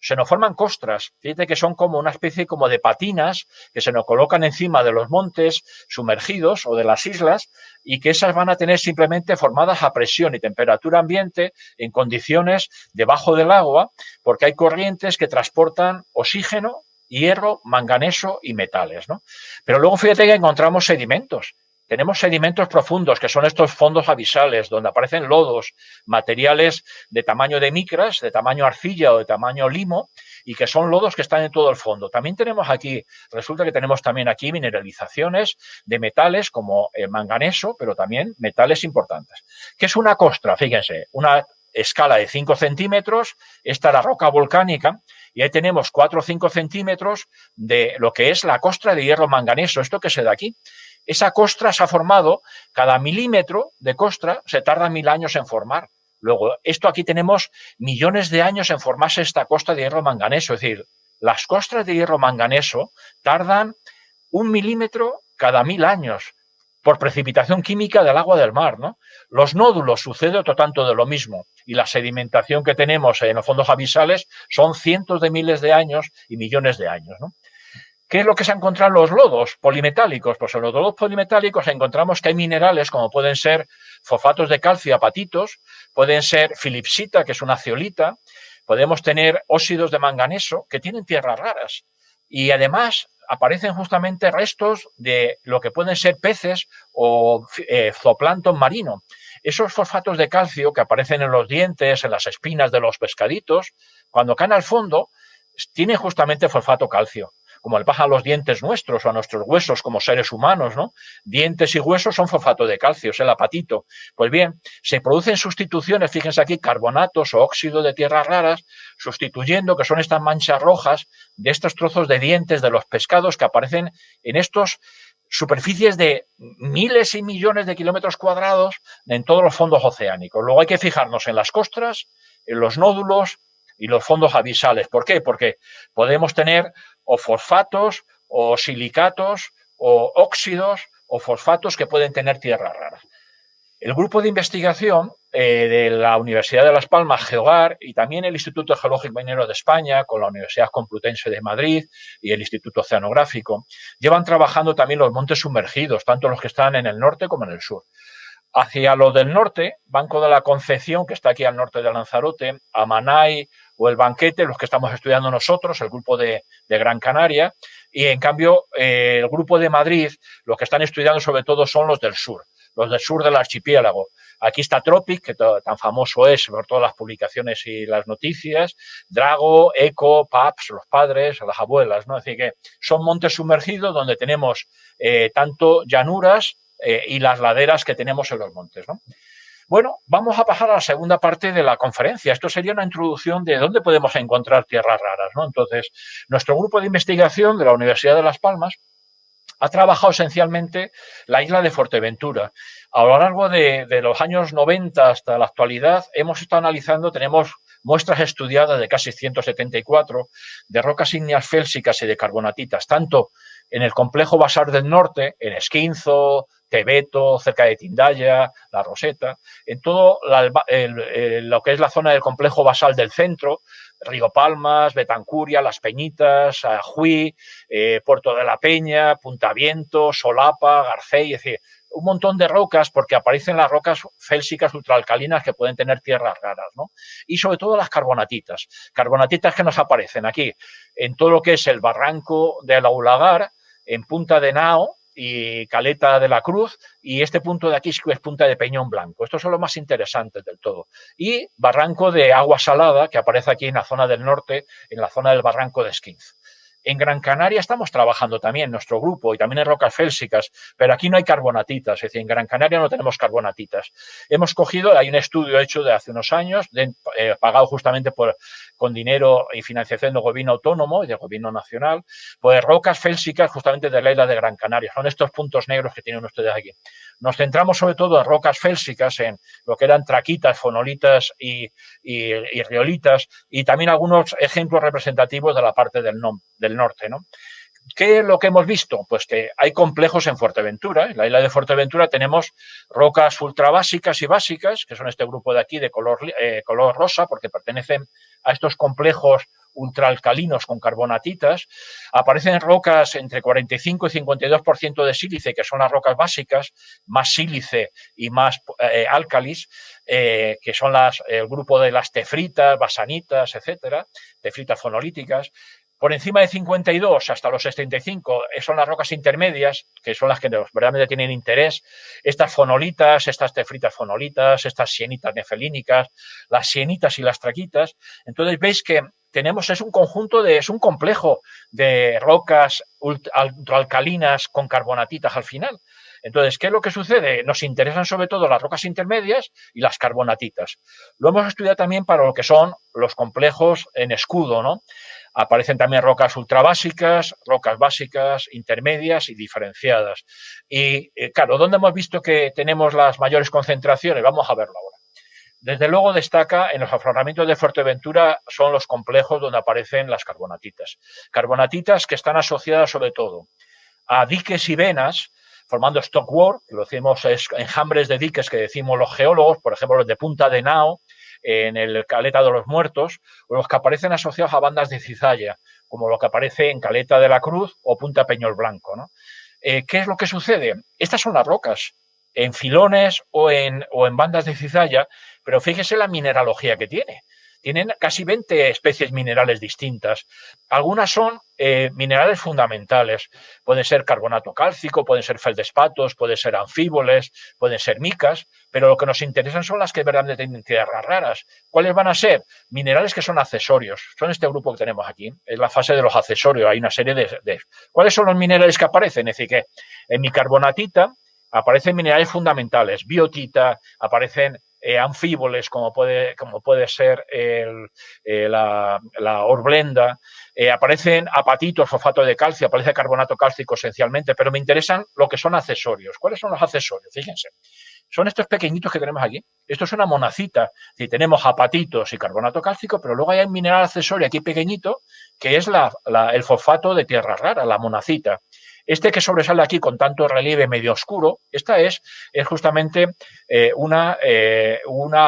Se nos forman costras, fíjate que son como una especie como de patinas que se nos colocan encima de los montes sumergidos o de las islas y que esas van a tener simplemente formadas a presión y temperatura ambiente en condiciones debajo del agua, porque hay corrientes que transportan oxígeno, hierro, manganeso y metales, ¿no? Pero luego fíjate que encontramos sedimentos. Tenemos sedimentos profundos, que son estos fondos abisales, donde aparecen lodos, materiales de tamaño de micras, de tamaño arcilla o de tamaño limo, y que son lodos que están en todo el fondo. También tenemos aquí, resulta que tenemos también aquí mineralizaciones de metales como el manganeso, pero también metales importantes. ¿Qué es una costra? Fíjense, una escala de 5 centímetros, esta es la roca volcánica, y ahí tenemos 4 o 5 centímetros de lo que es la costra de hierro manganeso, esto que se da aquí. Esa costra se ha formado, cada milímetro de costra se tarda 1000 años en formar. Luego, esto aquí tenemos millones de años en formarse esta costra de hierro manganeso, es decir, las costras de hierro manganeso tardan 1 milímetro cada 1000 años por precipitación química del agua del mar, ¿no? Los nódulos sucede otro tanto de lo mismo y la sedimentación que tenemos en los fondos abisales son cientos de miles de años y millones de años, ¿no? ¿Qué es lo que se ha encontrado en los lodos polimetálicos? Pues en los lodos polimetálicos encontramos que hay minerales como pueden ser fosfatos de calcio, apatitos, pueden ser filipsita, que es una zeolita, podemos tener óxidos de manganeso que tienen tierras raras y además aparecen justamente restos de lo que pueden ser peces o zooplancton marino. Esos fosfatos de calcio que aparecen en los dientes, en las espinas de los pescaditos, cuando caen al fondo, tienen justamente fosfato calcio, como le pasa a los dientes nuestros o a nuestros huesos como seres humanos, ¿no? Dientes y huesos son fosfato de calcio, es el apatito. Pues bien, se producen sustituciones, fíjense aquí, carbonatos o óxido de tierras raras, sustituyendo, que son estas manchas rojas, de estos trozos de dientes de los pescados que aparecen en estos superficies de miles y millones de kilómetros cuadrados en todos los fondos oceánicos. Luego hay que fijarnos en las costras, en los nódulos y los fondos abisales. ¿Por qué? Porque podemos tener o fosfatos o silicatos o óxidos o fosfatos que pueden tener tierras raras. El grupo de investigación de la Universidad de Las Palmas, GEOGAR, y también el Instituto Geológico Minero de España, con la Universidad Complutense de Madrid y el Instituto Oceanográfico, llevan trabajando también los montes sumergidos, tanto los que están en el norte como en el sur. Hacia los del norte, Banco de la Concepción, que está aquí al norte de Lanzarote, Amanay o el Banquete, los que estamos estudiando nosotros, el grupo de Gran Canaria, y en cambio el grupo de Madrid, los que están estudiando sobre todo son los del sur del archipiélago. Aquí está Tropic, que tan famoso es por todas las publicaciones y las noticias, Drago, Eco, Paps, los padres, las abuelas, ¿no? Es decir, que son montes sumergidos donde tenemos tanto llanuras y las laderas que tenemos en los montes, ¿no? Bueno, vamos a pasar a la segunda parte de la conferencia. Esto sería una introducción de dónde podemos encontrar tierras raras, ¿no? Entonces, nuestro grupo de investigación de la Universidad de Las Palmas ha trabajado esencialmente la isla de Fuerteventura. A lo largo de los años 90 hasta la actualidad hemos estado analizando, tenemos muestras estudiadas de casi 174 de rocas ígneas félsicas y de carbonatitas, tanto en el complejo basal del norte, en Esquinzo, Tebeto, cerca de Tindaya, La Roseta, en todo lo que es la zona del complejo basal del centro, Río Palmas, Betancuria, Las Peñitas, Ajuí, Puerto de la Peña, Punta Viento, Solapa, Garcey, es decir, un montón de rocas porque aparecen las rocas félsicas ultraalcalinas que pueden tener tierras raras, ¿no? Y sobre todo las carbonatitas que nos aparecen aquí en todo lo que es el barranco del Aulagar, en Punta de Nao y Caleta de la Cruz, y este punto de aquí es Punta de Peñón Blanco. Estos son los más interesantes del todo. Y barranco de agua salada, que aparece aquí en la zona del norte, en la zona del barranco de Esquinzo. En Gran Canaria estamos trabajando también, nuestro grupo, y también en rocas félsicas, pero aquí no hay carbonatitas, es decir, en Gran Canaria no tenemos carbonatitas. Hemos cogido, hay un estudio hecho de hace unos años, pagado justamente con dinero y financiación del gobierno autónomo y del gobierno nacional, pues rocas félsicas justamente de la isla de Gran Canaria. Son estos puntos negros que tienen ustedes aquí. Nos centramos sobre todo en rocas félsicas, en lo que eran traquitas, fonolitas y riolitas, y también algunos ejemplos representativos de la parte del norte, ¿no? ¿Qué es lo que hemos visto? Pues que hay complejos en Fuerteventura. En la isla de Fuerteventura tenemos rocas ultrabásicas y básicas, que son este grupo de aquí de color rosa, porque pertenecen a estos complejos ultraalcalinos con carbonatitas. Aparecen rocas entre 45 y 52% de sílice, que son las rocas básicas, más sílice y más álcalis, que son el grupo de las tefritas, basanitas, etcétera, tefritas fonolíticas. Por encima de 52 hasta los 65 son las rocas intermedias, que son las que verdaderamente tienen interés. Estas fonolitas, estas tefritas fonolitas, estas sienitas nefelínicas, las sienitas y las traquitas. Entonces veis que es un complejo de rocas ultraalcalinas con carbonatitas al final. Entonces, ¿qué es lo que sucede? Nos interesan sobre todo las rocas intermedias y las carbonatitas. Lo hemos estudiado también para lo que son los complejos en escudo, ¿no? Aparecen también rocas ultrabásicas, rocas básicas, intermedias y diferenciadas. Y claro, ¿dónde hemos visto que tenemos las mayores concentraciones? Vamos a verlo ahora. Desde luego destaca en los afloramientos de Fuerteventura son los complejos donde aparecen las carbonatitas. Carbonatitas que están asociadas sobre todo a diques y venas, formando stockwork, que lo decimos es enjambres de diques que decimos los geólogos, por ejemplo los de Punta de Nao, en el Caleta de los Muertos, o los que aparecen asociados a bandas de cizalla, como lo que aparece en Caleta de la Cruz o Punta Peñol Blanco, ¿no? ¿Qué es lo que sucede? Estas son las rocas, en filones o en bandas de cizalla, pero fíjese la mineralogía que tiene. Tienen casi 20 especies minerales distintas. Algunas son minerales fundamentales. Pueden ser carbonato cálcico, pueden ser feldespatos, pueden ser anfíboles, pueden ser micas, pero lo que nos interesan son las que verdaderamente tienen tierras raras. ¿Cuáles van a ser? Minerales que son accesorios. Son este grupo que tenemos aquí. Es la fase de los accesorios. Hay una serie de... ¿Cuáles son los minerales que aparecen? Es decir, que en mi carbonatita aparecen minerales fundamentales, biotita, aparecen anfíboles como puede ser la horblenda, aparecen apatitos, fosfato de calcio, aparece carbonato cálcico esencialmente, pero me interesan lo que son accesorios. ¿Cuáles son los accesorios? Fíjense. Son estos pequeñitos que tenemos aquí. Esto es una monacita. Si tenemos apatitos y carbonato cálcico, pero luego hay un mineral accesorio aquí pequeñito que es el fosfato de tierra rara, la monacita. Este que sobresale aquí con tanto relieve medio oscuro, esta es justamente una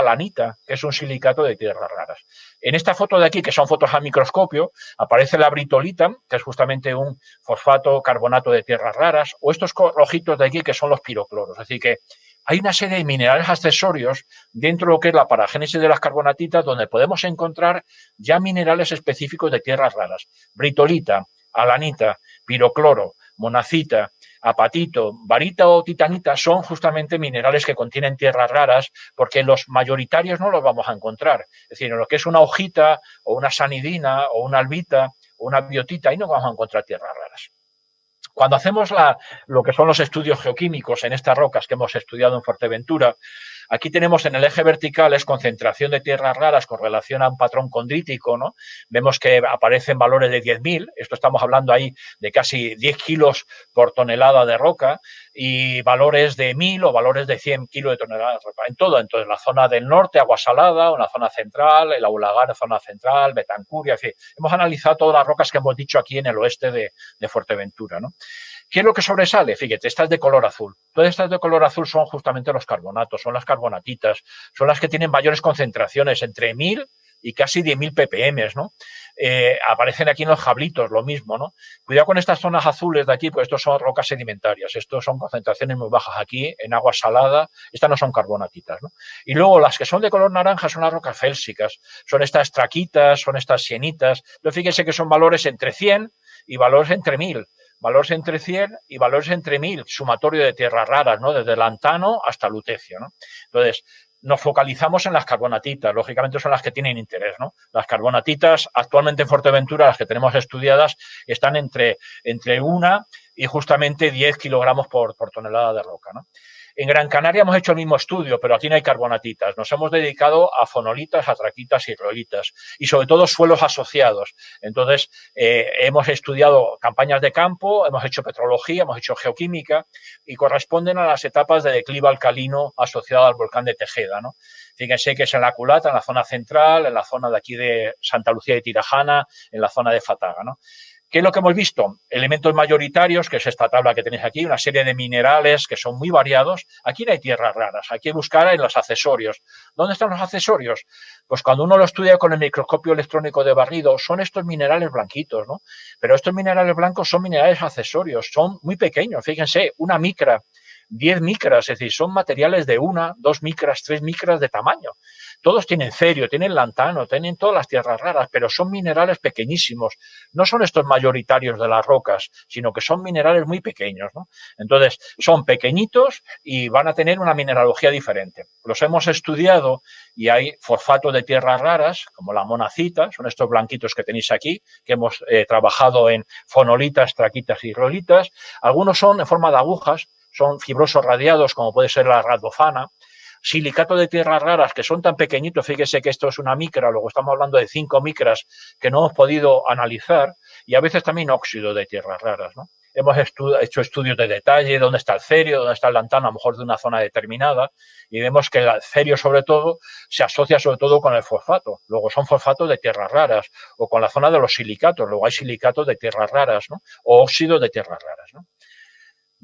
lanita, que es un silicato de tierras raras. En esta foto de aquí, que son fotos a microscopio, aparece la britolita, que es justamente un fosfato carbonato de tierras raras, o estos rojitos de aquí, que son los pirocloros. Es decir, que hay una serie de minerales accesorios dentro de lo que es la paragénesis de las carbonatitas, donde podemos encontrar ya minerales específicos de tierras raras. Britolita, alanita, pirocloro, monacita, apatito, barita o titanita son justamente minerales que contienen tierras raras, porque los mayoritarios no los vamos a encontrar. Es decir, en lo que es una hojita o una sanidina o una albita o una biotita, ahí no vamos a encontrar tierras raras. Cuando hacemos lo que son los estudios geoquímicos en estas rocas que hemos estudiado en Fuerteventura, aquí tenemos en el eje vertical es concentración de tierras raras con relación a un patrón condrítico, ¿no? Vemos que aparecen valores de 10.000, esto estamos hablando ahí de casi 10 kilos por tonelada de roca, y valores de 1.000 o valores de 100 kilos de tonelada de roca. En todo, entonces la zona del norte, Agua Salada, o la zona central, el Aulagar, zona central, Betancuria, en fin, hemos analizado todas las rocas que hemos dicho aquí en el oeste de Fuerteventura, ¿no? ¿Qué es lo que sobresale? Fíjate, estas de color azul. Todas estas de color azul son justamente los carbonatos, son las carbonatitas, son las que tienen mayores concentraciones, entre 1.000 y casi 10.000 ppm, ¿no? Aparecen aquí en los jablitos, lo mismo, ¿no? Cuidado con estas zonas azules de aquí, pues estos son rocas sedimentarias, estos son concentraciones muy bajas aquí, en agua salada, estas no son carbonatitas, ¿no? Y luego las que son de color naranja son las rocas félsicas, son estas traquitas, son estas sienitas, entonces fíjense que son valores entre 100 y valores entre 1.000. Valores entre 100 y valores entre 1.000, sumatorio de tierras raras, ¿no? Desde lantano hasta lutecio, ¿no? Entonces, nos focalizamos en las carbonatitas, lógicamente son las que tienen interés, ¿no? Las carbonatitas, actualmente en Fuerteventura, las que tenemos estudiadas, están entre 1 y justamente 10 kilogramos por tonelada de roca, ¿no? En Gran Canaria hemos hecho el mismo estudio, pero aquí no hay carbonatitas. Nos hemos dedicado a fonolitas, a traquitas y rolitas y sobre todo suelos asociados. Entonces, hemos estudiado campañas de campo, hemos hecho petrología, hemos hecho geoquímica y corresponden a las etapas de declive alcalino asociado al volcán de Tejeda, ¿no? Fíjense que es en la culata, en la zona central, en la zona de aquí de Santa Lucía de Tirajana, en la zona de Fataga, ¿no? ¿Qué es lo que hemos visto? Elementos mayoritarios, que es esta tabla que tenéis aquí, una serie de minerales que son muy variados. Aquí no hay tierras raras, hay que buscar en los accesorios. ¿Dónde están los accesorios? Pues cuando uno lo estudia con el microscopio electrónico de barrido, son estos minerales blanquitos, ¿no? Pero estos minerales blancos son minerales accesorios, son muy pequeños. Fíjense, 1 micra, 10 micras, es decir, son materiales de 1, 2 micras, 3 micras de tamaño. Todos tienen cerio, tienen lantano, tienen todas las tierras raras, pero son minerales pequeñísimos. No son estos mayoritarios de las rocas, sino que son minerales muy pequeños, ¿no? Entonces, son pequeñitos y van a tener una mineralogía diferente. Los hemos estudiado y hay fosfatos de tierras raras, como la monacita, son estos blanquitos que tenéis aquí, que hemos trabajado en fonolitas, traquitas y rolitas. Algunos son en forma de agujas, son fibrosos radiados, como puede ser la radofana. Silicato de tierras raras que son tan pequeñitos, fíjese que esto es 1 micra, luego estamos hablando de 5 micras que no hemos podido analizar, y a veces también óxido de tierras raras, ¿no? Hemos hecho estudios de detalle, dónde está el cerio, dónde está el lantano, a lo mejor de una zona determinada, y vemos que el cerio sobre todo se asocia sobre todo con el fosfato. Luego son fosfatos de tierras raras, o con la zona de los silicatos, luego hay silicatos de tierras raras, ¿no? O óxidos de tierras raras, ¿no?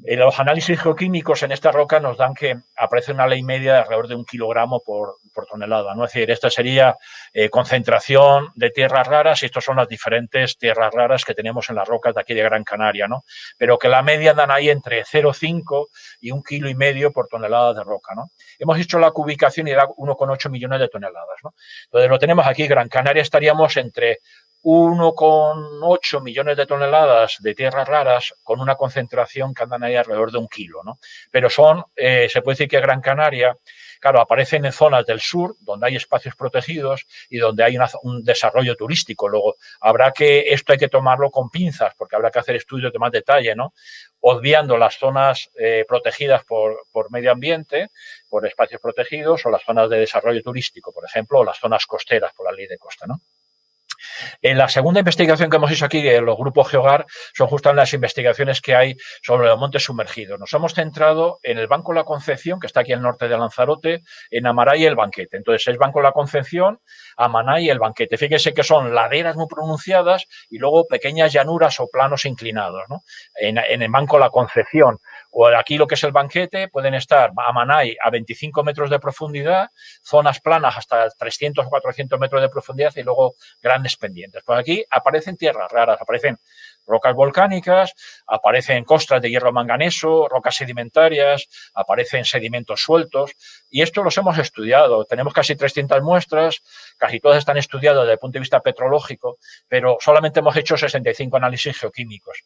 Los análisis geoquímicos en esta roca nos dan que aparece una ley media de alrededor de 1 kilogramo por tonelada, ¿no? Es decir, esta sería concentración de tierras raras y estas son las diferentes tierras raras que tenemos en las rocas de aquí de Gran Canaria, ¿no? Pero que la media andan ahí entre 0,5 y 1,5 kilos por tonelada de roca, ¿no? Hemos hecho la cubicación y da 1,8 millones de toneladas, ¿no? Entonces lo tenemos aquí, Gran Canaria estaríamos entre 1,8 millones de toneladas de tierras raras con una concentración que andan ahí alrededor de 1 kilo, ¿no? Pero son, se puede decir que Gran Canaria, claro, aparecen en zonas del sur donde hay espacios protegidos y donde hay un desarrollo turístico. Luego, esto hay que tomarlo con pinzas porque habrá que hacer estudios de más detalle, ¿no? Obviando las zonas protegidas por medio ambiente, por espacios protegidos o las zonas de desarrollo turístico, por ejemplo, o las zonas costeras por la ley de costa, ¿no? En la segunda investigación que hemos hecho aquí, en los grupos GeoGar, son justamente las investigaciones que hay sobre los montes sumergidos. Nos hemos centrado en el Banco La Concepción, que está aquí al norte de Lanzarote, en Amaray y el Banquete. Entonces, es Banco La Concepción, Amanay y el Banquete. Fíjese que son laderas muy pronunciadas y luego pequeñas llanuras o planos inclinados, ¿no? En el Banco La Concepción o aquí lo que es el Banquete pueden estar Amanay a 25 metros de profundidad, zonas planas hasta 300 o 400 metros de profundidad y luego grandes pendientes. Pues aquí aparecen tierras raras, aparecen rocas volcánicas, aparecen costras de hierro manganeso, rocas sedimentarias, aparecen sedimentos sueltos y esto los hemos estudiado. Tenemos casi 300 muestras, casi todas están estudiadas desde el punto de vista petrológico, pero solamente hemos hecho 65 análisis geoquímicos.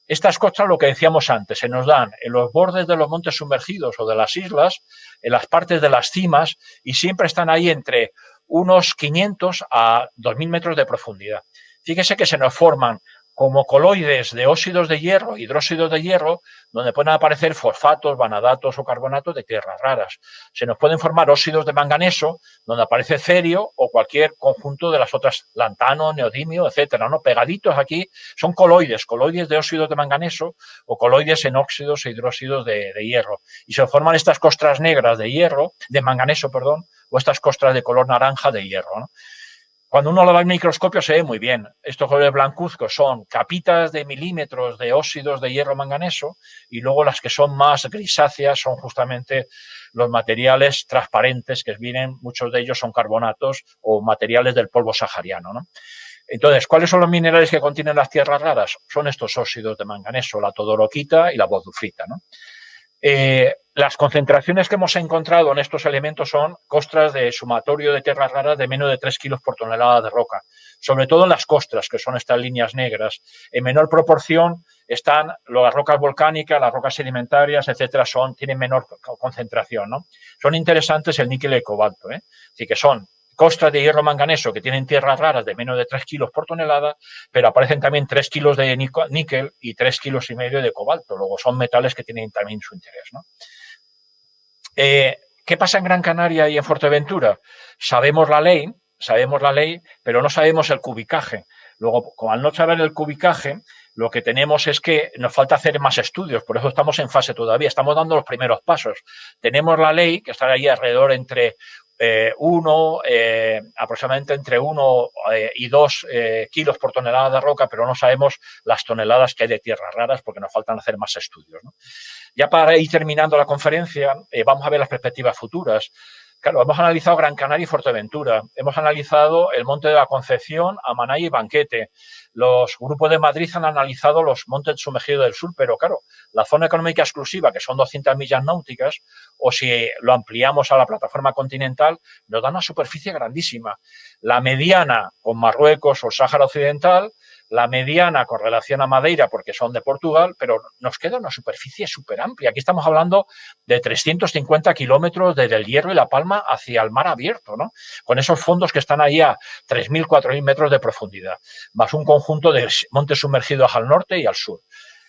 Estas costras, lo que decíamos antes, se nos dan en los bordes de los montes sumergidos o de las islas, en las partes de las cimas y siempre están ahí entre unos 500 a 2.000 metros de profundidad. Fíjese que se nos forman como coloides de óxidos de hierro, hidróxidos de hierro, donde pueden aparecer fosfatos, vanadatos o carbonatos de tierras raras. Se nos pueden formar óxidos de manganeso, donde aparece cerio o cualquier conjunto de las otras, lantano, neodimio, etcétera, ¿no? Pegaditos aquí son coloides de óxidos de manganeso o coloides en óxidos e hidróxidos de hierro. Y se forman estas costras negras de hierro, de manganeso, perdón, o estas costras de color naranja de hierro, ¿no? Cuando uno lo ve al microscopio se ve muy bien. Estos colores blancuzcos son capitas de milímetros de óxidos de hierro manganeso y luego las que son más grisáceas son justamente los materiales transparentes que vienen, muchos de ellos son carbonatos o materiales del polvo sahariano, ¿no? Entonces, ¿cuáles son los minerales que contienen las tierras raras? Son estos óxidos de manganeso, la todorokita y la bauxita, ¿no? Las concentraciones que hemos encontrado en estos elementos son costras de sumatorio de tierras raras de menos de 3 kilos por tonelada de roca, sobre todo en las costras, que son estas líneas negras, en menor proporción las rocas volcánicas, las rocas sedimentarias, etcétera, tienen menor concentración, ¿no? Son interesantes el níquel y el cobalto, ¿eh? Así que son costras de hierro manganeso que tienen tierras raras de menos de 3 kilos por tonelada, pero aparecen también 3 kilos de níquel y 3,5 kilos de cobalto. Luego son metales que tienen también su interés, ¿no? ¿Qué pasa en Gran Canaria y en Fuerteventura? Sabemos la ley, pero no sabemos el cubicaje. Luego, como al no saber el cubicaje, lo que tenemos es que nos falta hacer más estudios, por eso estamos en fase todavía, estamos dando los primeros pasos. Tenemos la ley, que está ahí alrededor entre aproximadamente entre 1 y 2 kilos por tonelada de roca, pero no sabemos las toneladas que hay de tierras raras porque nos faltan hacer más estudios, ¿no? Ya para ir terminando la conferencia, vamos a ver las perspectivas futuras. Claro, hemos analizado Gran Canaria y Fuerteventura, hemos analizado el Monte de la Concepción, Amanay y Banquete. Los grupos de Madrid han analizado los montes sumergidos del sur, pero claro, la zona económica exclusiva, que son 200 millas náuticas, o si lo ampliamos a la plataforma continental, nos da una superficie grandísima. La mediana con Marruecos o Sáhara Occidental, la mediana con relación a Madeira, porque son de Portugal, pero nos queda una superficie súper amplia. Aquí estamos hablando de 350 kilómetros desde el Hierro y La Palma hacia el mar abierto, ¿no? Con esos fondos que están ahí a 3.000, 4.000 metros de profundidad, más un conjunto de montes sumergidos al norte y al sur.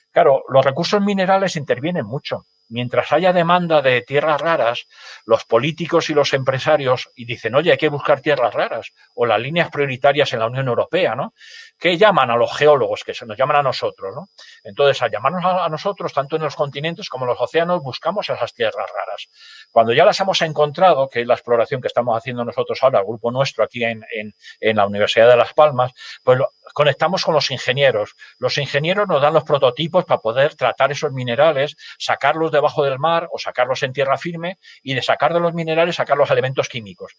Claro, los recursos minerales intervienen mucho. Mientras haya demanda de tierras raras, los políticos y los empresarios y dicen, oye, hay que buscar tierras raras o las líneas prioritarias en la Unión Europea, ¿no? ¿Qué llaman a los geólogos? Que se nos llaman a nosotros, ¿no? Entonces, al llamarnos a nosotros, tanto en los continentes como en los océanos, buscamos esas tierras raras. Cuando ya las hemos encontrado, que es la exploración que estamos haciendo nosotros ahora, el grupo nuestro aquí en la Universidad de Las Palmas, pues conectamos con los ingenieros. Los ingenieros nos dan los prototipos para poder tratar esos minerales, sacarlos debajo del mar o sacarlos en tierra firme y de sacar de los minerales sacar los elementos químicos.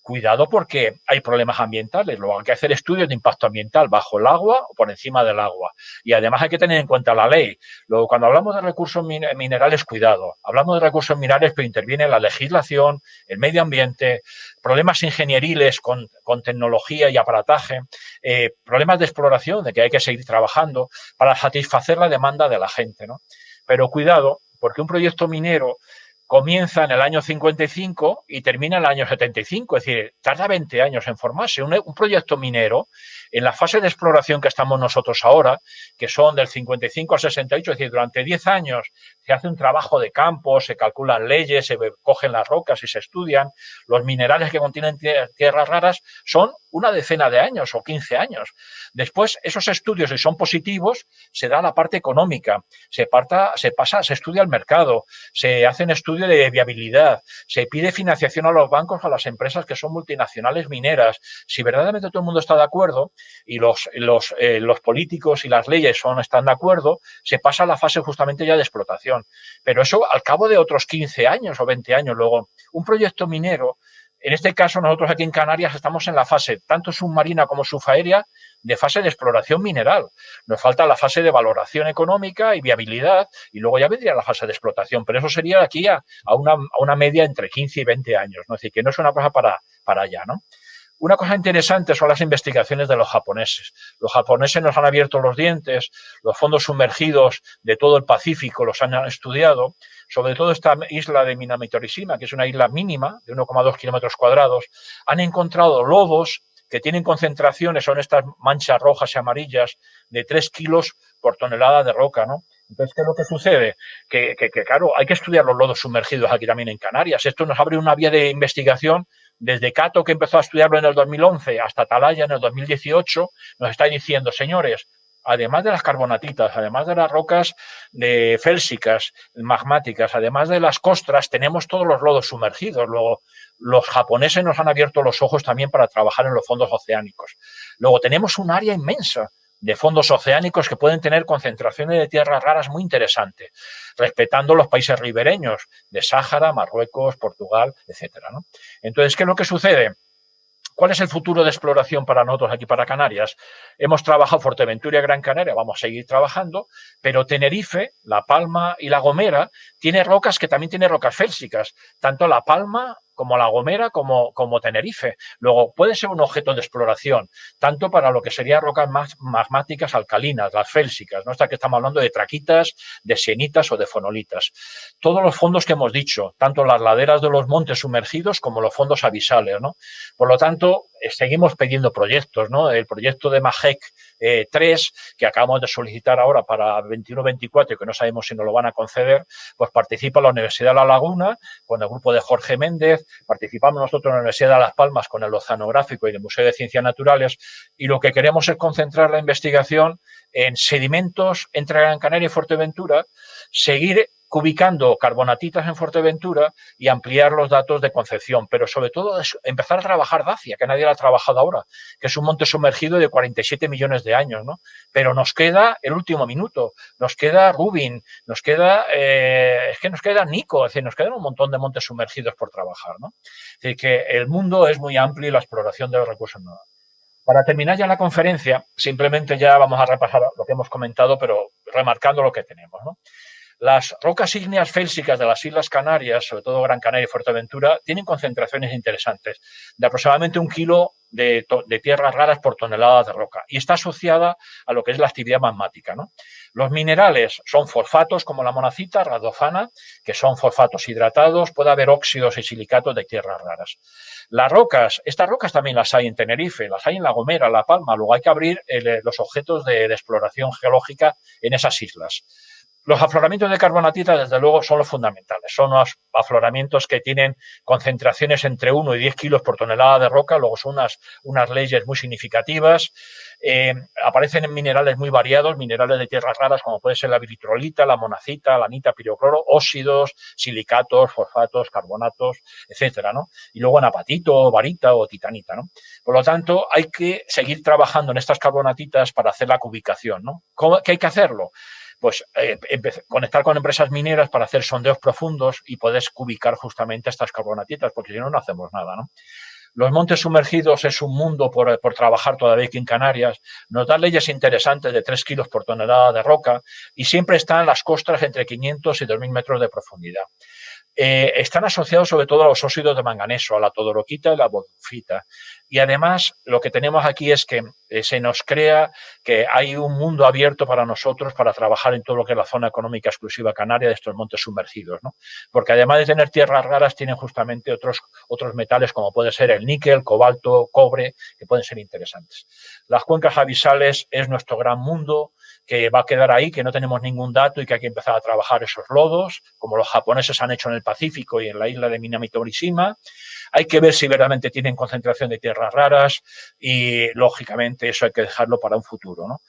Cuidado porque hay problemas ambientales. Luego hay que hacer estudios de impacto ambiental bajo el agua o por encima del agua. Y además hay que tener en cuenta la ley. Luego, cuando hablamos de recursos minerales, cuidado. Hablamos de recursos minerales, pero interviene la legislación, el medio ambiente, problemas ingenieriles con tecnología y aparataje, problemas de exploración, de que hay que seguir trabajando para satisfacer la demanda de la gente, ¿no? Pero cuidado, porque un proyecto minero comienza en el año 55 y termina en el año 75, es decir, tarda 20 años en formarse. Un proyecto minero, en la fase de exploración que estamos nosotros ahora, que son del 55 al 68, es decir, durante 10 años se hace un trabajo de campo, se calculan leyes, se cogen las rocas y se estudian. Los minerales que contienen tierras raras son una decena de años o 15 años. Después, esos estudios, si son positivos, se da la parte económica, se estudia el mercado, se hacen estudios de viabilidad, se pide financiación a los bancos, a las empresas que son multinacionales mineras. Si verdaderamente todo el mundo está de acuerdo y los políticos y las leyes están de acuerdo, se pasa a la fase justamente ya de explotación. Pero eso al cabo de otros 15 años o 20 años. Luego, un proyecto minero, en este caso nosotros aquí en Canarias estamos en la fase tanto submarina como subaérea de fase de exploración mineral. Nos falta la fase de valoración económica y viabilidad y luego ya vendría la fase de explotación, pero eso sería de aquí a una media entre 15 y 20 años, ¿no? Es decir, que no es una cosa para allá, ¿no? Una cosa interesante son las investigaciones de los japoneses. Los japoneses nos han abierto los dientes, los fondos sumergidos de todo el Pacífico los han estudiado, sobre todo esta isla de Minamitorishima, que es una isla mínima de 1,2 kilómetros cuadrados, han encontrado lodos que tienen concentraciones, son estas manchas rojas y amarillas de 3 kilos por tonelada de roca, ¿no? Entonces, ¿qué es lo que sucede? Que, claro, hay que estudiar los lodos sumergidos aquí también en Canarias. Esto nos abre una vía de investigación desde Cato, que empezó a estudiarlo en el 2011, hasta Atalaya en el 2018, nos está diciendo, señores, además de las carbonatitas, además de las rocas de félsicas, magmáticas, además de las costras, tenemos todos los lodos sumergidos. Luego, los japoneses nos han abierto los ojos también para trabajar en los fondos oceánicos. Luego, tenemos un área inmensa de fondos oceánicos que pueden tener concentraciones de tierras raras muy interesantes, respetando los países ribereños de Sáhara, Marruecos, Portugal, etcétera, ¿no? Entonces, ¿qué es lo que sucede? ¿Cuál es el futuro de exploración para nosotros aquí para Canarias? Hemos trabajado Fuerteventura y Gran Canaria, vamos a seguir trabajando, pero Tenerife, La Palma y La Gomera tiene rocas que también tienen rocas félsicas. Tanto La Palma como La Gomera, como Tenerife. Luego, puede ser un objeto de exploración, tanto para lo que serían rocas magmáticas alcalinas, las félsicas, ¿no? Esta que estamos hablando de traquitas, de sienitas o de fonolitas. Todos los fondos que hemos dicho, tanto las laderas de los montes sumergidos como los fondos abisales, ¿no? Por lo tanto, seguimos pidiendo proyectos, ¿no? El proyecto de MAGEC 3, que acabamos de solicitar ahora para 21-24 y que no sabemos si nos lo van a conceder, pues participa la Universidad de La Laguna con el grupo de Jorge Méndez, participamos nosotros en la Universidad de Las Palmas con el Oceanográfico y el Museo de Ciencias Naturales, y lo que queremos es concentrar la investigación en sedimentos entre Gran Canaria y Fuerteventura, seguir ubicando carbonatitas en Fuerteventura y ampliar los datos de Concepción, pero sobre todo empezar a trabajar Dacia, que nadie la ha trabajado ahora, que es un monte sumergido de 47 millones de años, ¿no? Pero nos queda el último minuto, nos queda Rubin, nos queda Nico, es decir, nos quedan un montón de montes sumergidos por trabajar, ¿no? Es decir, que el mundo es muy amplio y la exploración de los recursos no. Para terminar ya la conferencia, simplemente ya vamos a repasar lo que hemos comentado, pero remarcando lo que tenemos, ¿no? Las rocas ígneas félsicas de las Islas Canarias, sobre todo Gran Canaria y Fuerteventura, tienen concentraciones interesantes, de aproximadamente 1 kilo de tierras raras por tonelada de roca, y está asociada a lo que es la actividad magmática, ¿no? Los minerales son fosfatos como la monacita, radofana, que son fosfatos hidratados, puede haber óxidos y silicatos de tierras raras. Las rocas, estas rocas también las hay en Tenerife, las hay en La Gomera, La Palma, luego hay que abrir los objetos de exploración geológica en esas islas. Los afloramientos de carbonatita, desde luego, son los fundamentales. Son los afloramientos que tienen concentraciones entre 1 y 10 kilos por tonelada de roca, luego son unas leyes muy significativas. Aparecen en minerales muy variados, minerales de tierras raras, como puede ser la vitrolita, la monacita, la anita, pirocloro, óxidos, silicatos, fosfatos, carbonatos, etcétera, ¿no? Y luego en apatito, varita o titanita, ¿no? Por lo tanto, hay que seguir trabajando en estas carbonatitas para hacer la cubicación, ¿no? ¿Qué hay que hacerlo? Pues conectar con empresas mineras para hacer sondeos profundos y poder ubicar justamente estas carbonatitas, porque si no, no hacemos nada, ¿no? Los montes sumergidos es un mundo por trabajar todavía aquí en Canarias. Nos dan leyes interesantes de 3 kilos por tonelada de roca y siempre están las costras entre 500 y 2.000 metros de profundidad. Están asociados sobre todo a los óxidos de manganeso, a la todoroquita y la bauxita. Y además lo que tenemos aquí es que se nos crea que hay un mundo abierto para nosotros para trabajar en todo lo que es la zona económica exclusiva canaria de estos montes sumergidos, ¿no? Porque además de tener tierras raras, tienen justamente otros metales como puede ser el níquel, cobalto, cobre, que pueden ser interesantes. Las cuencas abisales es nuestro gran mundo, que va a quedar ahí, que no tenemos ningún dato y que hay que empezar a trabajar esos lodos, como los japoneses han hecho en el Pacífico y en la isla de Minamitorishima. Hay que ver si verdaderamente tienen concentración de tierras raras y, lógicamente, eso hay que dejarlo para un futuro, ¿no?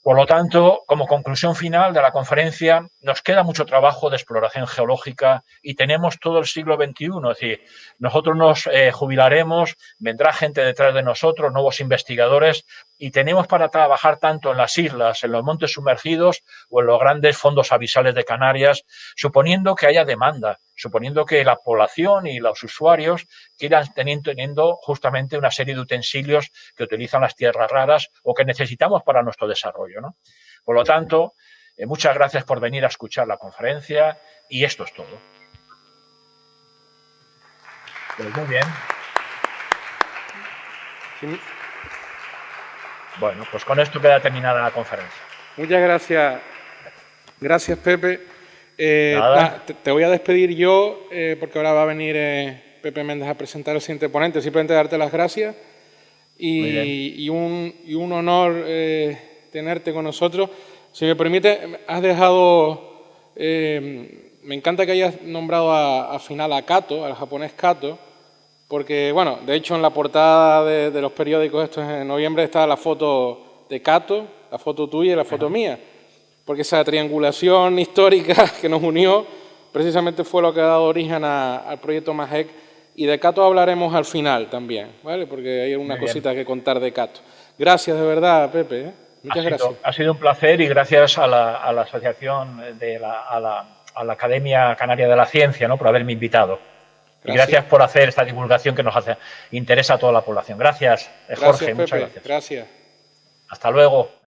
Por lo tanto, como conclusión final de la conferencia, nos queda mucho trabajo de exploración geológica y tenemos todo el siglo XXI. Es decir, nosotros nos jubilaremos, vendrá gente detrás de nosotros, nuevos investigadores, y tenemos para trabajar tanto en las islas, en los montes sumergidos o en los grandes fondos abisales de Canarias, suponiendo que haya demanda, suponiendo que la población y los usuarios quieran teniendo justamente una serie de utensilios que utilizan las tierras raras o que necesitamos para nuestro desarrollo, ¿no? Por lo tanto, muchas gracias por venir a escuchar la conferencia y esto es todo. Pues muy bien. Sí. Bueno, pues con esto queda terminada la conferencia. Muchas gracias. Gracias, Pepe. Te voy a despedir yo, porque ahora va a venir Pepe Méndez a presentar el siguiente ponente. Simplemente darte las gracias y un honor tenerte con nosotros. Si me permite, has dejado... me encanta que hayas nombrado al final a Kato, al japonés Kato, porque, bueno, de hecho en la portada de los periódicos estos en noviembre está la foto de Kato, la foto tuya y la foto mía, porque esa triangulación histórica que nos unió precisamente fue lo que ha dado origen al proyecto MAGEC, y de Kato hablaremos al final también, ¿vale? Porque hay una cosita que contar de Kato. Gracias de verdad, Pepe, ¿eh? Muchas gracias. Ha sido un placer y gracias a la asociación, a la Academia Canaria de la Ciencia, ¿no?, por haberme invitado. Y gracias por hacer esta divulgación que nos interesa a toda la población. Gracias, Jorge, Pepe. muchas gracias. Gracias. Hasta luego.